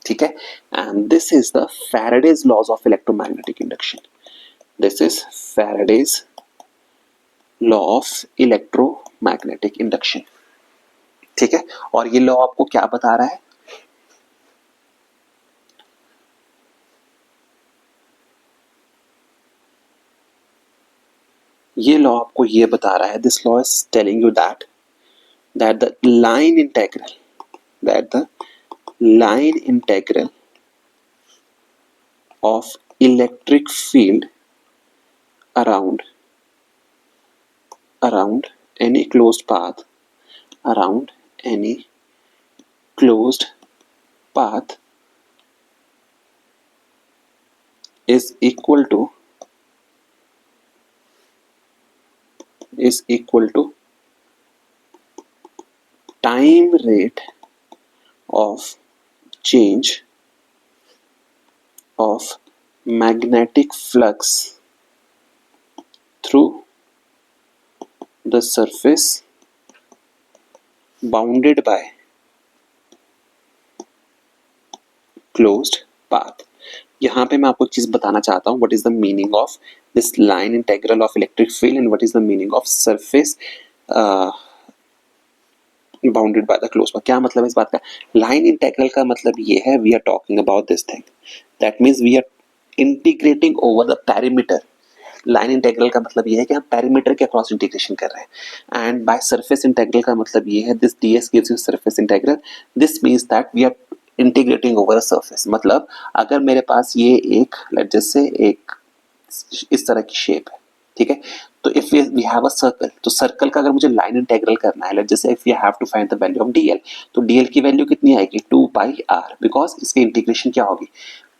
ठीक है। And this is the Faraday's laws of electromagnetic induction. This is Faraday's law of electromagnetic induction, ठीक है। और ये law आपको क्या बता रहा है? ये लॉ आपको ये बता रहा है, this law is telling you that the line integral of electric field around any closed path is equal to time rate of change of magnetic flux through the surface bounded by closed path. यहाँ पे मैं आपको चीज बताना चाहता हूँ, what is the meaning of this line integral of electric field and what is the meaning of surface bounded by the close path. क्या मतलब है इस बात का? लाइन इंटेग्रल का मतलब ये है, we are talking about this thing, that means we are integrating over the perimeter. Line integral का मतलब ये है कि हम पेरीमीटर के अक्रॉस इंटीग्रेशन कर रहे हैं। एंड बाय सरफेस इंटेग्रल का मतलब ये है, दिस ds gives you surface integral. This means that we are integrating over a surface. मतलब अगर मेरे पास ये एक लेट्स जस्ट से एक इस तरह की शेप है, ठीक है, तो if we have a circle, तो सर्कल का अगर मुझे लाइन इंटीग्रल करना है, जैसे if we have to find the value of DL, तो डीएल की वैल्यू कितनी आएगी 2 पाई आर, बिकॉज इसकी इंटीग्रेशन क्या होगी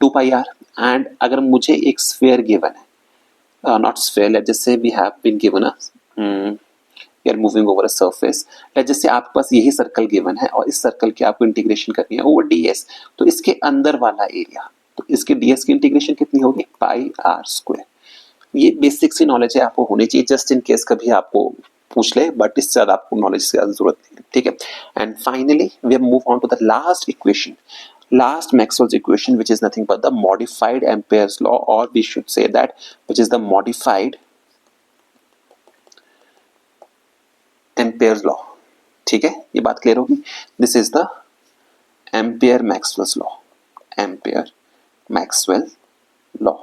2 पाई आर। एंड अगर मुझे एक स्फीयर गिवन है, not sphere, let's just say we have been given a we are moving over a surface, let's just से आपके पास यही सर्कल गिवन है और इस सर्कल की आपको इंटीग्रेशन करनी है ओवर डीएस, तो इसके अंदर वाला एरिया, तो इसके डीएस की इंटीग्रेशन कितनी होगी पाई आर स्क्वायर। ये बेसिक सी नॉलेज है, आपको होनी चाहिए जस्ट इन केस कभी आपको पूछ ले, बट इससे ज्यादा आपको नॉलेज की जरूरत नहीं है, ठीक है। And finally we move on to the last equation, last Maxwell's equation, which is nothing but the modified Ampere's law, or we should say that which is the modified Ampere's law, ठीक है, ये बात clear होगी। This is the Ampere Maxwell's law, Ampere Maxwell law.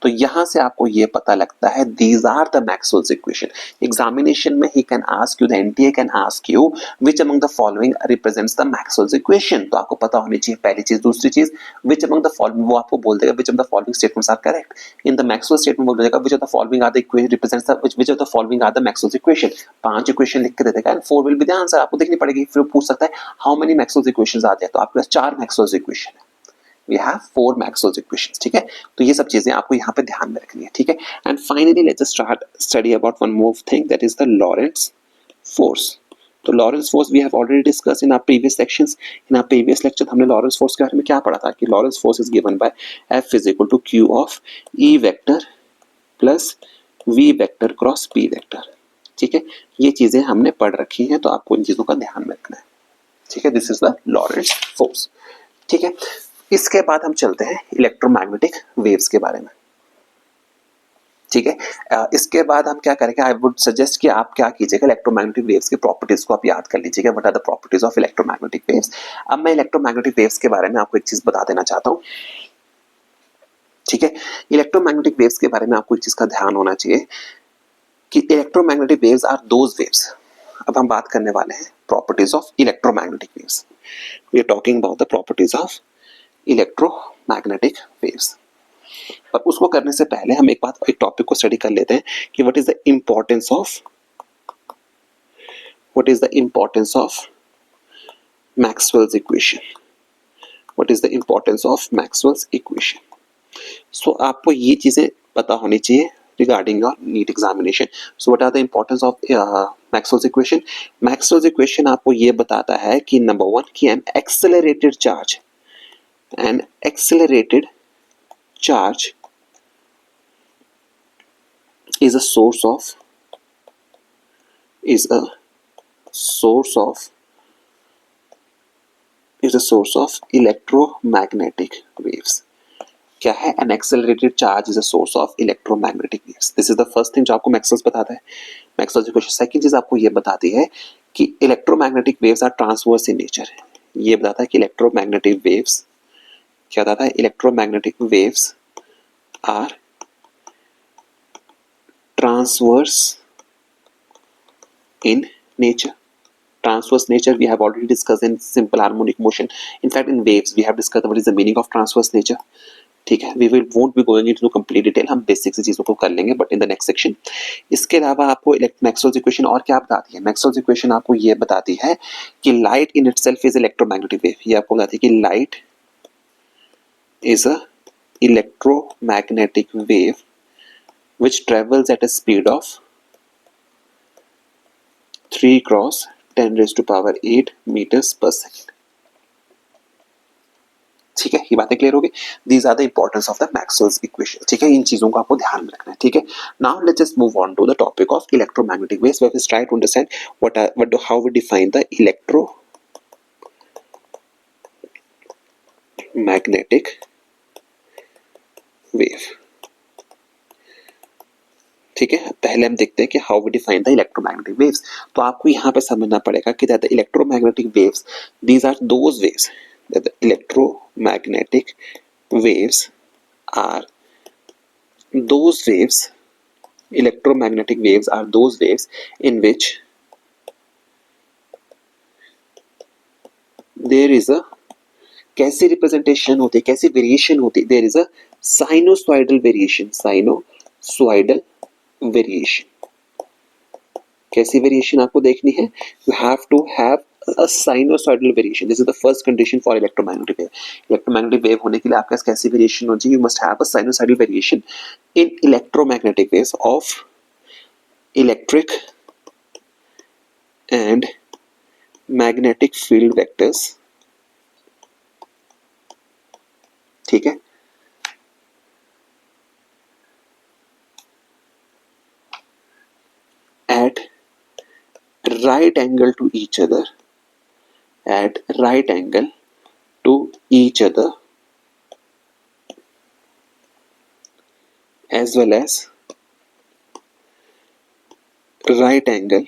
तो यहां से आपको ये पता लगता है these are the Maxwell's equation. Examination में he can ask you, the NTA can ask you which among the following represents the Maxwell's equation, तो आपको पता होनी चाहिए पहली चीज। दूसरी चीज, विच अमंग द फॉलोइंग, वो आपको बोल देगा which among the following statements are correct. In the Maxwell statement बोल देगा which of the following are the equation represents the which of the following are the Maxwell's equation. 5 equation लिख के दे देगा and 4 will be the answer. आपको देखनी पड़ेगी, फिर पूछ सकता है हाउ मेनी मैक्सवेल्स इक्वेशंस आते हैं, तो आपके पास 4 मैक्सवेल्स इक्वेशन है, we have 4 Maxwell's equations, ठीक है। तो ये सब चीजें आपको यहाँ पे ध्यान में रखनी है, ठीक है। And finally let's start study about one more thing, that is the Lorentz force. तो Lorentz force we have already discuss in our previous sections. In our previous lecture हमने लॉरेंट्ज फोर्स के बारे में क्या पढ़ा था कि Lorentz force is given by F is equal to Q of E vector plus V vector cross P vector, ठीक है। ये चीजें हमने पढ़ रखी हैं, तो आपको इन चीजों का ध्यान में रखना है, ठीक है। This is the Lorentz force, ठीक है। इसके बाद हम चलते हैं इलेक्ट्रोमैग्नेटिक वेव्स के बारे में, ठीक है। इसके बाद हम क्या करेंगे, आई वुड सजेस्ट कि आप क्या कीजिएगा, इलेक्ट्रोमैग्नेटिक वेव्स की प्रॉपर्टीज को आप याद कर लीजिएगा, what are the properties of electromagnetic waves. अब मैं इलेक्ट्रोमैग्नेटिक वेव्स के बारे में आपको एक चीज बता देना चाहता हूं, ठीक है। इलेक्ट्रोमैग्नेटिक वेव्स के बारे में आपको एक चीज का ध्यान होना चाहिए कि electromagnetic waves are those waves. अब हम बात करने वाले हैं properties of electromagnetic waves. We are talking about the properties of electromagnetic waves. पर उसको करने से पहले हम एक टॉपिक को स्टडी कर लेते हैं कि what is the importance of Maxwell's equation, what is the importance of Maxwell's equation. So आपको ये चीजें पता होनी चाहिए regarding your NEET examination. So what are the importance of Maxwell's equation? Maxwell's equation आपको ये बताता है कि नंबर 1 कि an accelerated charge is a source of electromagnetic waves. क्या है, an accelerated charge is a source of electromagnetic waves. This is the first thing जो आपको मैक्सवेल्स बताता है, मैक्सवेल्स इक्वेशन। सेकंड चीज आपको ये बताती है कि electromagnetic waves are transverse in nature. ये बताता है कि इलेक्ट्रोमैग्नेटिक वेव्स क्या बताता है, electromagnetic waves are transverse in nature. Transverse nature we have already discussed in simple harmonic motion. In fact, in waves we have discussed what is the meaning of transverse nature. ठीक है, we won't be going into complete detail, हम basic से चीजों को कर लेंगे but in the next section. इसके अलावा आपको मैक्सवेल्स इक्वेशन और क्या बताती है, मैक्सवेल्स इक्वेशन आपको ये बताती है कि light in itself is electromagnetic wave. ये आपको बताती है कि light is a electromagnetic wave which travels at a speed of 3 cross 10 raised to power 8 meters per second। ठीक है, ये बातें क्लियर हो गई। These are the importance of the Maxwell's equation, ठीक है। इन चीजों को आपको ध्यान में रखना है, ठीक है। Now let's just move on to the topic of electromagnetic waves, where we try to understand how we define the electromagnetic wave. ठीक है, पहले हम देखते हैं कि how we define the electromagnetic waves. तो आपको यहाँ पे समझना पड़ेगा कि the electromagnetic waves, these are those waves, the electromagnetic waves are those waves, electromagnetic waves are those waves in which there is a, कैसी रिप्रेजेंटेशन होती है, कैसी वेरिएशन होती है, there is a sinusoidal variation, sinusoidal variation. कैसी variation आपको देखनी है? You have to have a sinusoidal variation. This is the first condition for electromagnetic wave. Electromagnetic wave होने के लिए आपके पास कैसी वेरिएशन हो चाहिए? You must have a sinusoidal variation in electromagnetic waves of electric and magnetic field vectors. ठीक है, at right angle to each other, at right angle to each other, as well as right angle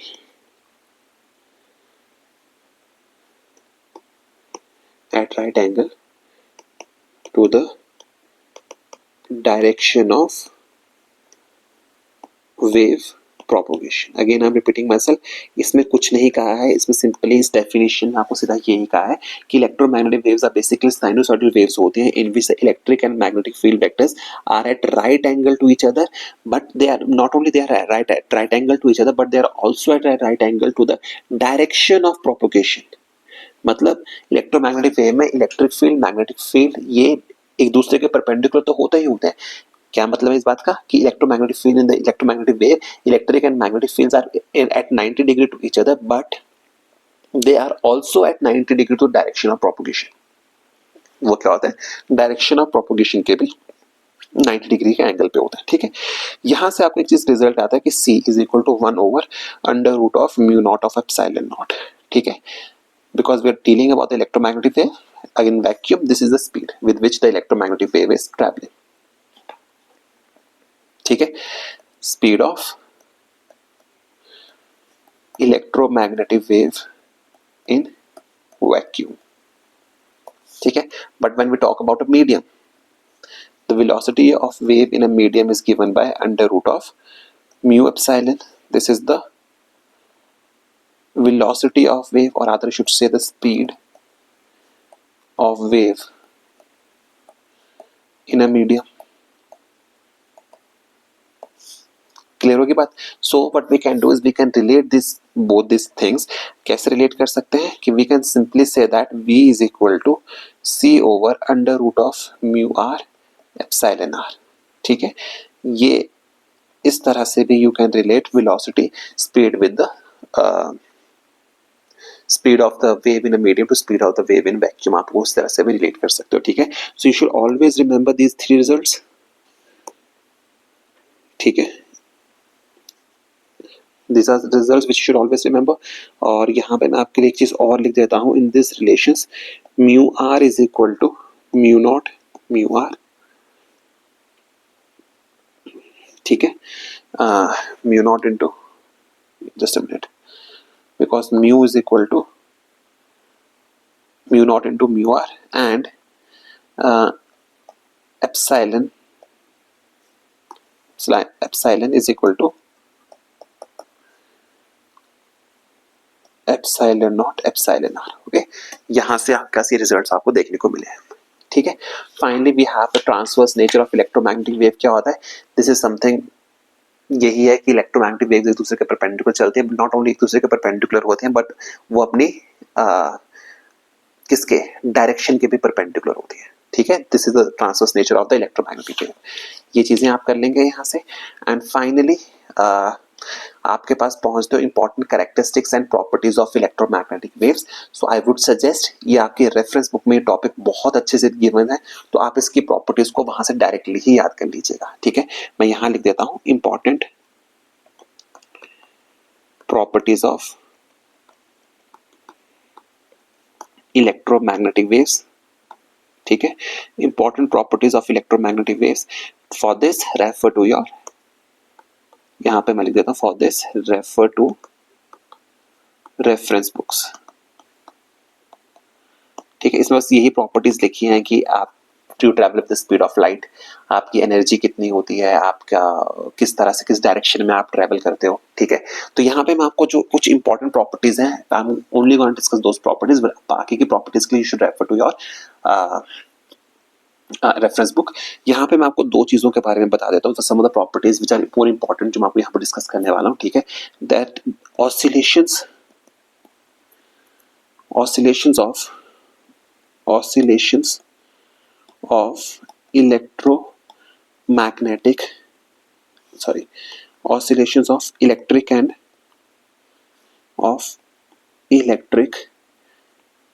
at right angle to the direction of wave propagation. Again I'm repeating myself, इसमें कुछ नहीं कहा है, इसमें simply इस definition में आपको सीधा यही कहा है कि electromagnetic waves are basically sinusoidal waves होती हैं in which electric and magnetic field vectors are at right angle to each other, but they are not only they are right angle to each other, but they are also at right angle to the direction of propagation. मतलब electromagnetic wave में electric field, magnetic field ये एक दूसरे के perpendicular तो होते ही होते हैं. क्या मतलब है इस बात का कि electromagnetic field in the electromagnetic wave, electric and magnetic fields are at 90 degree to each other, but they are also at 90 degree to direction of propagation. वो क्या होता है? डायरेक्शन ऑफ प्रोपोगेशन के भी 90 डिग्री के एंगल पे होता है. ठीक है, यहां से आपको एक चीज रिजल्ट आता है कि C is equal to 1 over under root of mu not of epsilon naught. ठीक है, because we are dealing about the electromagnetic wave in vacuum, this is the speed with which the electromagnetic wave is traveling. ठीक है, speed of electromagnetic wave in vacuum. ठीक है, but when we talk about a medium, the velocity of wave in a medium is given by under root of mu epsilon. This is the velocity of wave, or rather I should say the speed of wave in a medium. Clear होगी बात? So what we can do is we can relate this both these things. कैसे relate कर सकते हैं कि we can simply say that V is equal to C over under root of mu r epsilon r. ठीक है, ये इस तरह से भी you can relate velocity speed with the speed of the wave in a medium to speed of the wave in vacuum. आप उस तरह से भी रिलेट कर सकते हो. ठीक है, so you should always remember these three results. ठीक है, these are the results which you should always remember. और यहाँ पे मैं आपके लिए एक चीज और लिख देता हूँ. in this relations mu r is equal to mu naught mu r. ठीक है, mu naught into, just a minute, because mu is equal to mu naught into mu r, and epsilon is equal to epsilon naught epsilon r. Okay, यहां से आपका सी results आपको देखने को मिले. ठीक है, finally we have the transverse nature of electromagnetic wave. क्या होता है? दिस इज समथिंग, यही है कि इलेक्ट्रोमैग्नेटिक वेव्स एक दूसरे के परपेंडिकुलर चलती हैं. नॉट ओनली एक दूसरे के परपेंडिकुलर होते हैं, बट वो अपनी किसके डायरेक्शन के भी परपेंडिकुलर होती है. ठीक है, this is the transverse nature of the electromagnetic wave. ये चीजें आप कर लेंगे यहाँ से. एंड फाइनली आपके पास पहुंचते हो important characteristics and properties of electromagnetic waves. So I would suggest, ये आपके रेफरेंस बुक में टॉपिक बहुत अच्छे से गिवन है, तो आप इसकी प्रॉपर्टीज को वहां से डायरेक्टली ही याद कर लीजिएगा. ठीक है, मैं यहां लिख देता हूं important properties of electromagnetic waves. ठीक है, important properties of electromagnetic waves. For this refer to your, यहां पे मैं लिख देता हूं for this refer to reference books. ठीक है, इसमें बस यही प्रॉपर्टीज लिखी हैं कि आप to travel with the speed of light, आपकी एनर्जी कितनी होती है, आपका किस तरह से किस डायरेक्शन में आप ट्रैवल करते हो. ठीक है, तो यहाँ पे मैं आपको जो कुछ इंपॉर्टेंट प्रॉपर्टीज हैं, I am only going to discuss those properties, बाकी की प्रॉपर्टीज के लिए you should refer to your reference book. यहाँ पे मैं आपको दो चीजों के बारे में बता देता हूँ. Some of the properties which are more important, जो मैं आपको यहाँ पर डिस्कस करने वाला हूँ. ठीक है, that oscillations of electromagnetic sorry oscillations of electric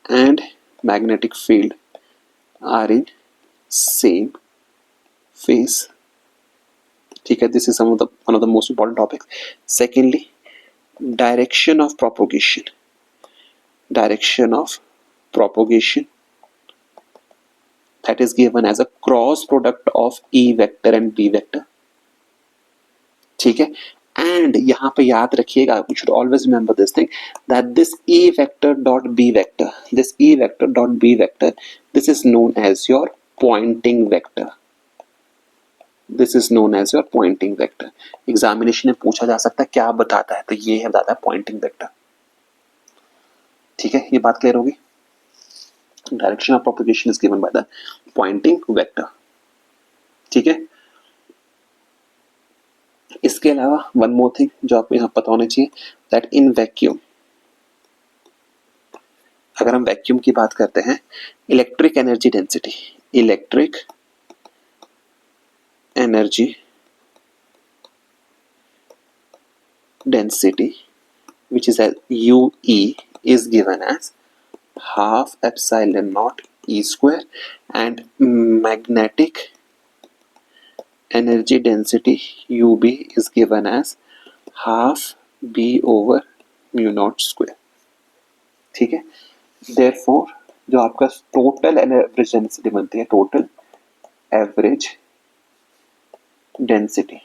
and magnetic field are in same phase. ठीक है, this is one of the most important topics. Secondly, direction of propagation that is given as a cross product of E vector and B vector. ठीक है, and यहाँ पे याद रखिएगा, you should always remember this thing, that this E vector dot B vector, this is known as your pointing vector. Examination में पूछा जा सकता है क्या बताता है, तो ये है बताता है पॉइंटिंग वेक्टर. ठीक है, ये बात क्लियर होगी. Direction of propagation is given by the Poynting vector. ठीक है, इसके अलावा वन मोर थिंग जो आपको यहाँ पता होना चाहिए, दैट इन वैक्यूम, अगर हम वैक्यूम की बात करते हैं, electric energy density which is as UE is given as half epsilon naught E square, and magnetic energy density UB is given as half B over mu naught square. ठीक है, therefore जो आपका total average density बनती है, total average density,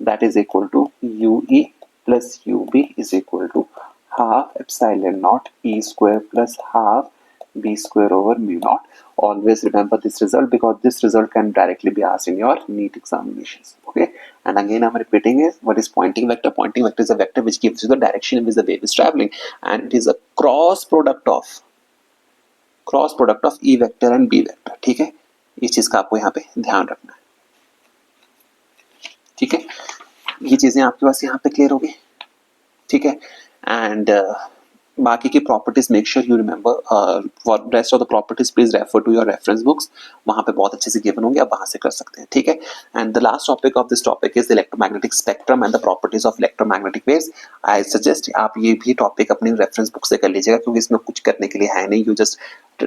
that is equal to UE plus UB is equal to half epsilon naught E square plus half B square over mu naught. Always remember this result because this result can directly be asked in your NEET examinations. Okay, and again I'm repeating is what is pointing vector. Pointing vector is a vector which gives you the direction in which the wave is traveling, and it is a cross product of E vector and B vector. ठीक है, इस चीज का आपको यहाँ पे ध्यान रखना है. ठीक है, ये चीजें आपके पास यहाँ पे क्लियर होगी. ठीक है, एंड बाकी की properties make sure you remember. For rest of the properties please refer to your reference books, वहां पे बहुत अच्छे से गिवन होंगे, आप वहां से कर सकते हैं. ठीक है, and the last topic of this topic is electromagnetic spectrum and the properties of electromagnetic waves. I suggest आप ये भी टॉपिक अपनी रेफरेंस बुक से कर लीजिएगा, क्योंकि इसमें कुछ करने के लिए है नहीं. You just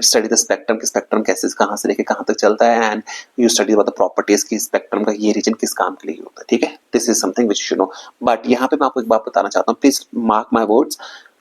study the spectrum, spectrum कैसे कहाँ से लेके कहाँ तक चलता है, and you study the properties की स्पेक्ट्रम का ये रीजन किस काम के लिए होता है. ठीक है, this is something which you know. But यहाँ पे मैं आपको एक बात बताना चाहता हूँ, please mark my words,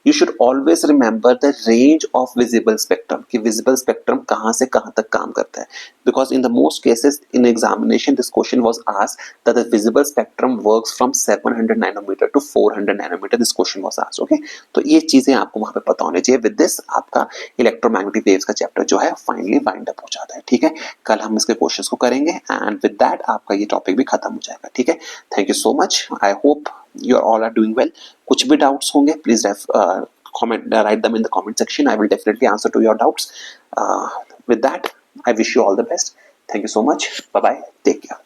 you should always remember the range of visible spectrum, कि visible spectrum कहाँ से कहाँ तक काम करता है, because in the most cases in examination this question was asked that the visible spectrum works from 700 nanometer to 400 nanometer. This question was asked. Okay, तो ये चीजें आपको वहाँ पे पता होनी चाहिए. With this आपका इलेक्ट्रोमैग्नेटिक वेव्स का चैप्टर जो है फाइनली वाइंड अप हो जाता है. ठीक है, कल हम इसके क्वेश्चंस को करेंगे, एंड विद दैट आपका ये टॉपिक भी खत्म हो जाएगा. ठीक है, thank you so much. I hope you are all are doing well. कुछ भी doubts होंगे please write them in the comment section. I will definitely answer to your doubts. With that I wish you all the best. Thank you so much. Bye bye, take care.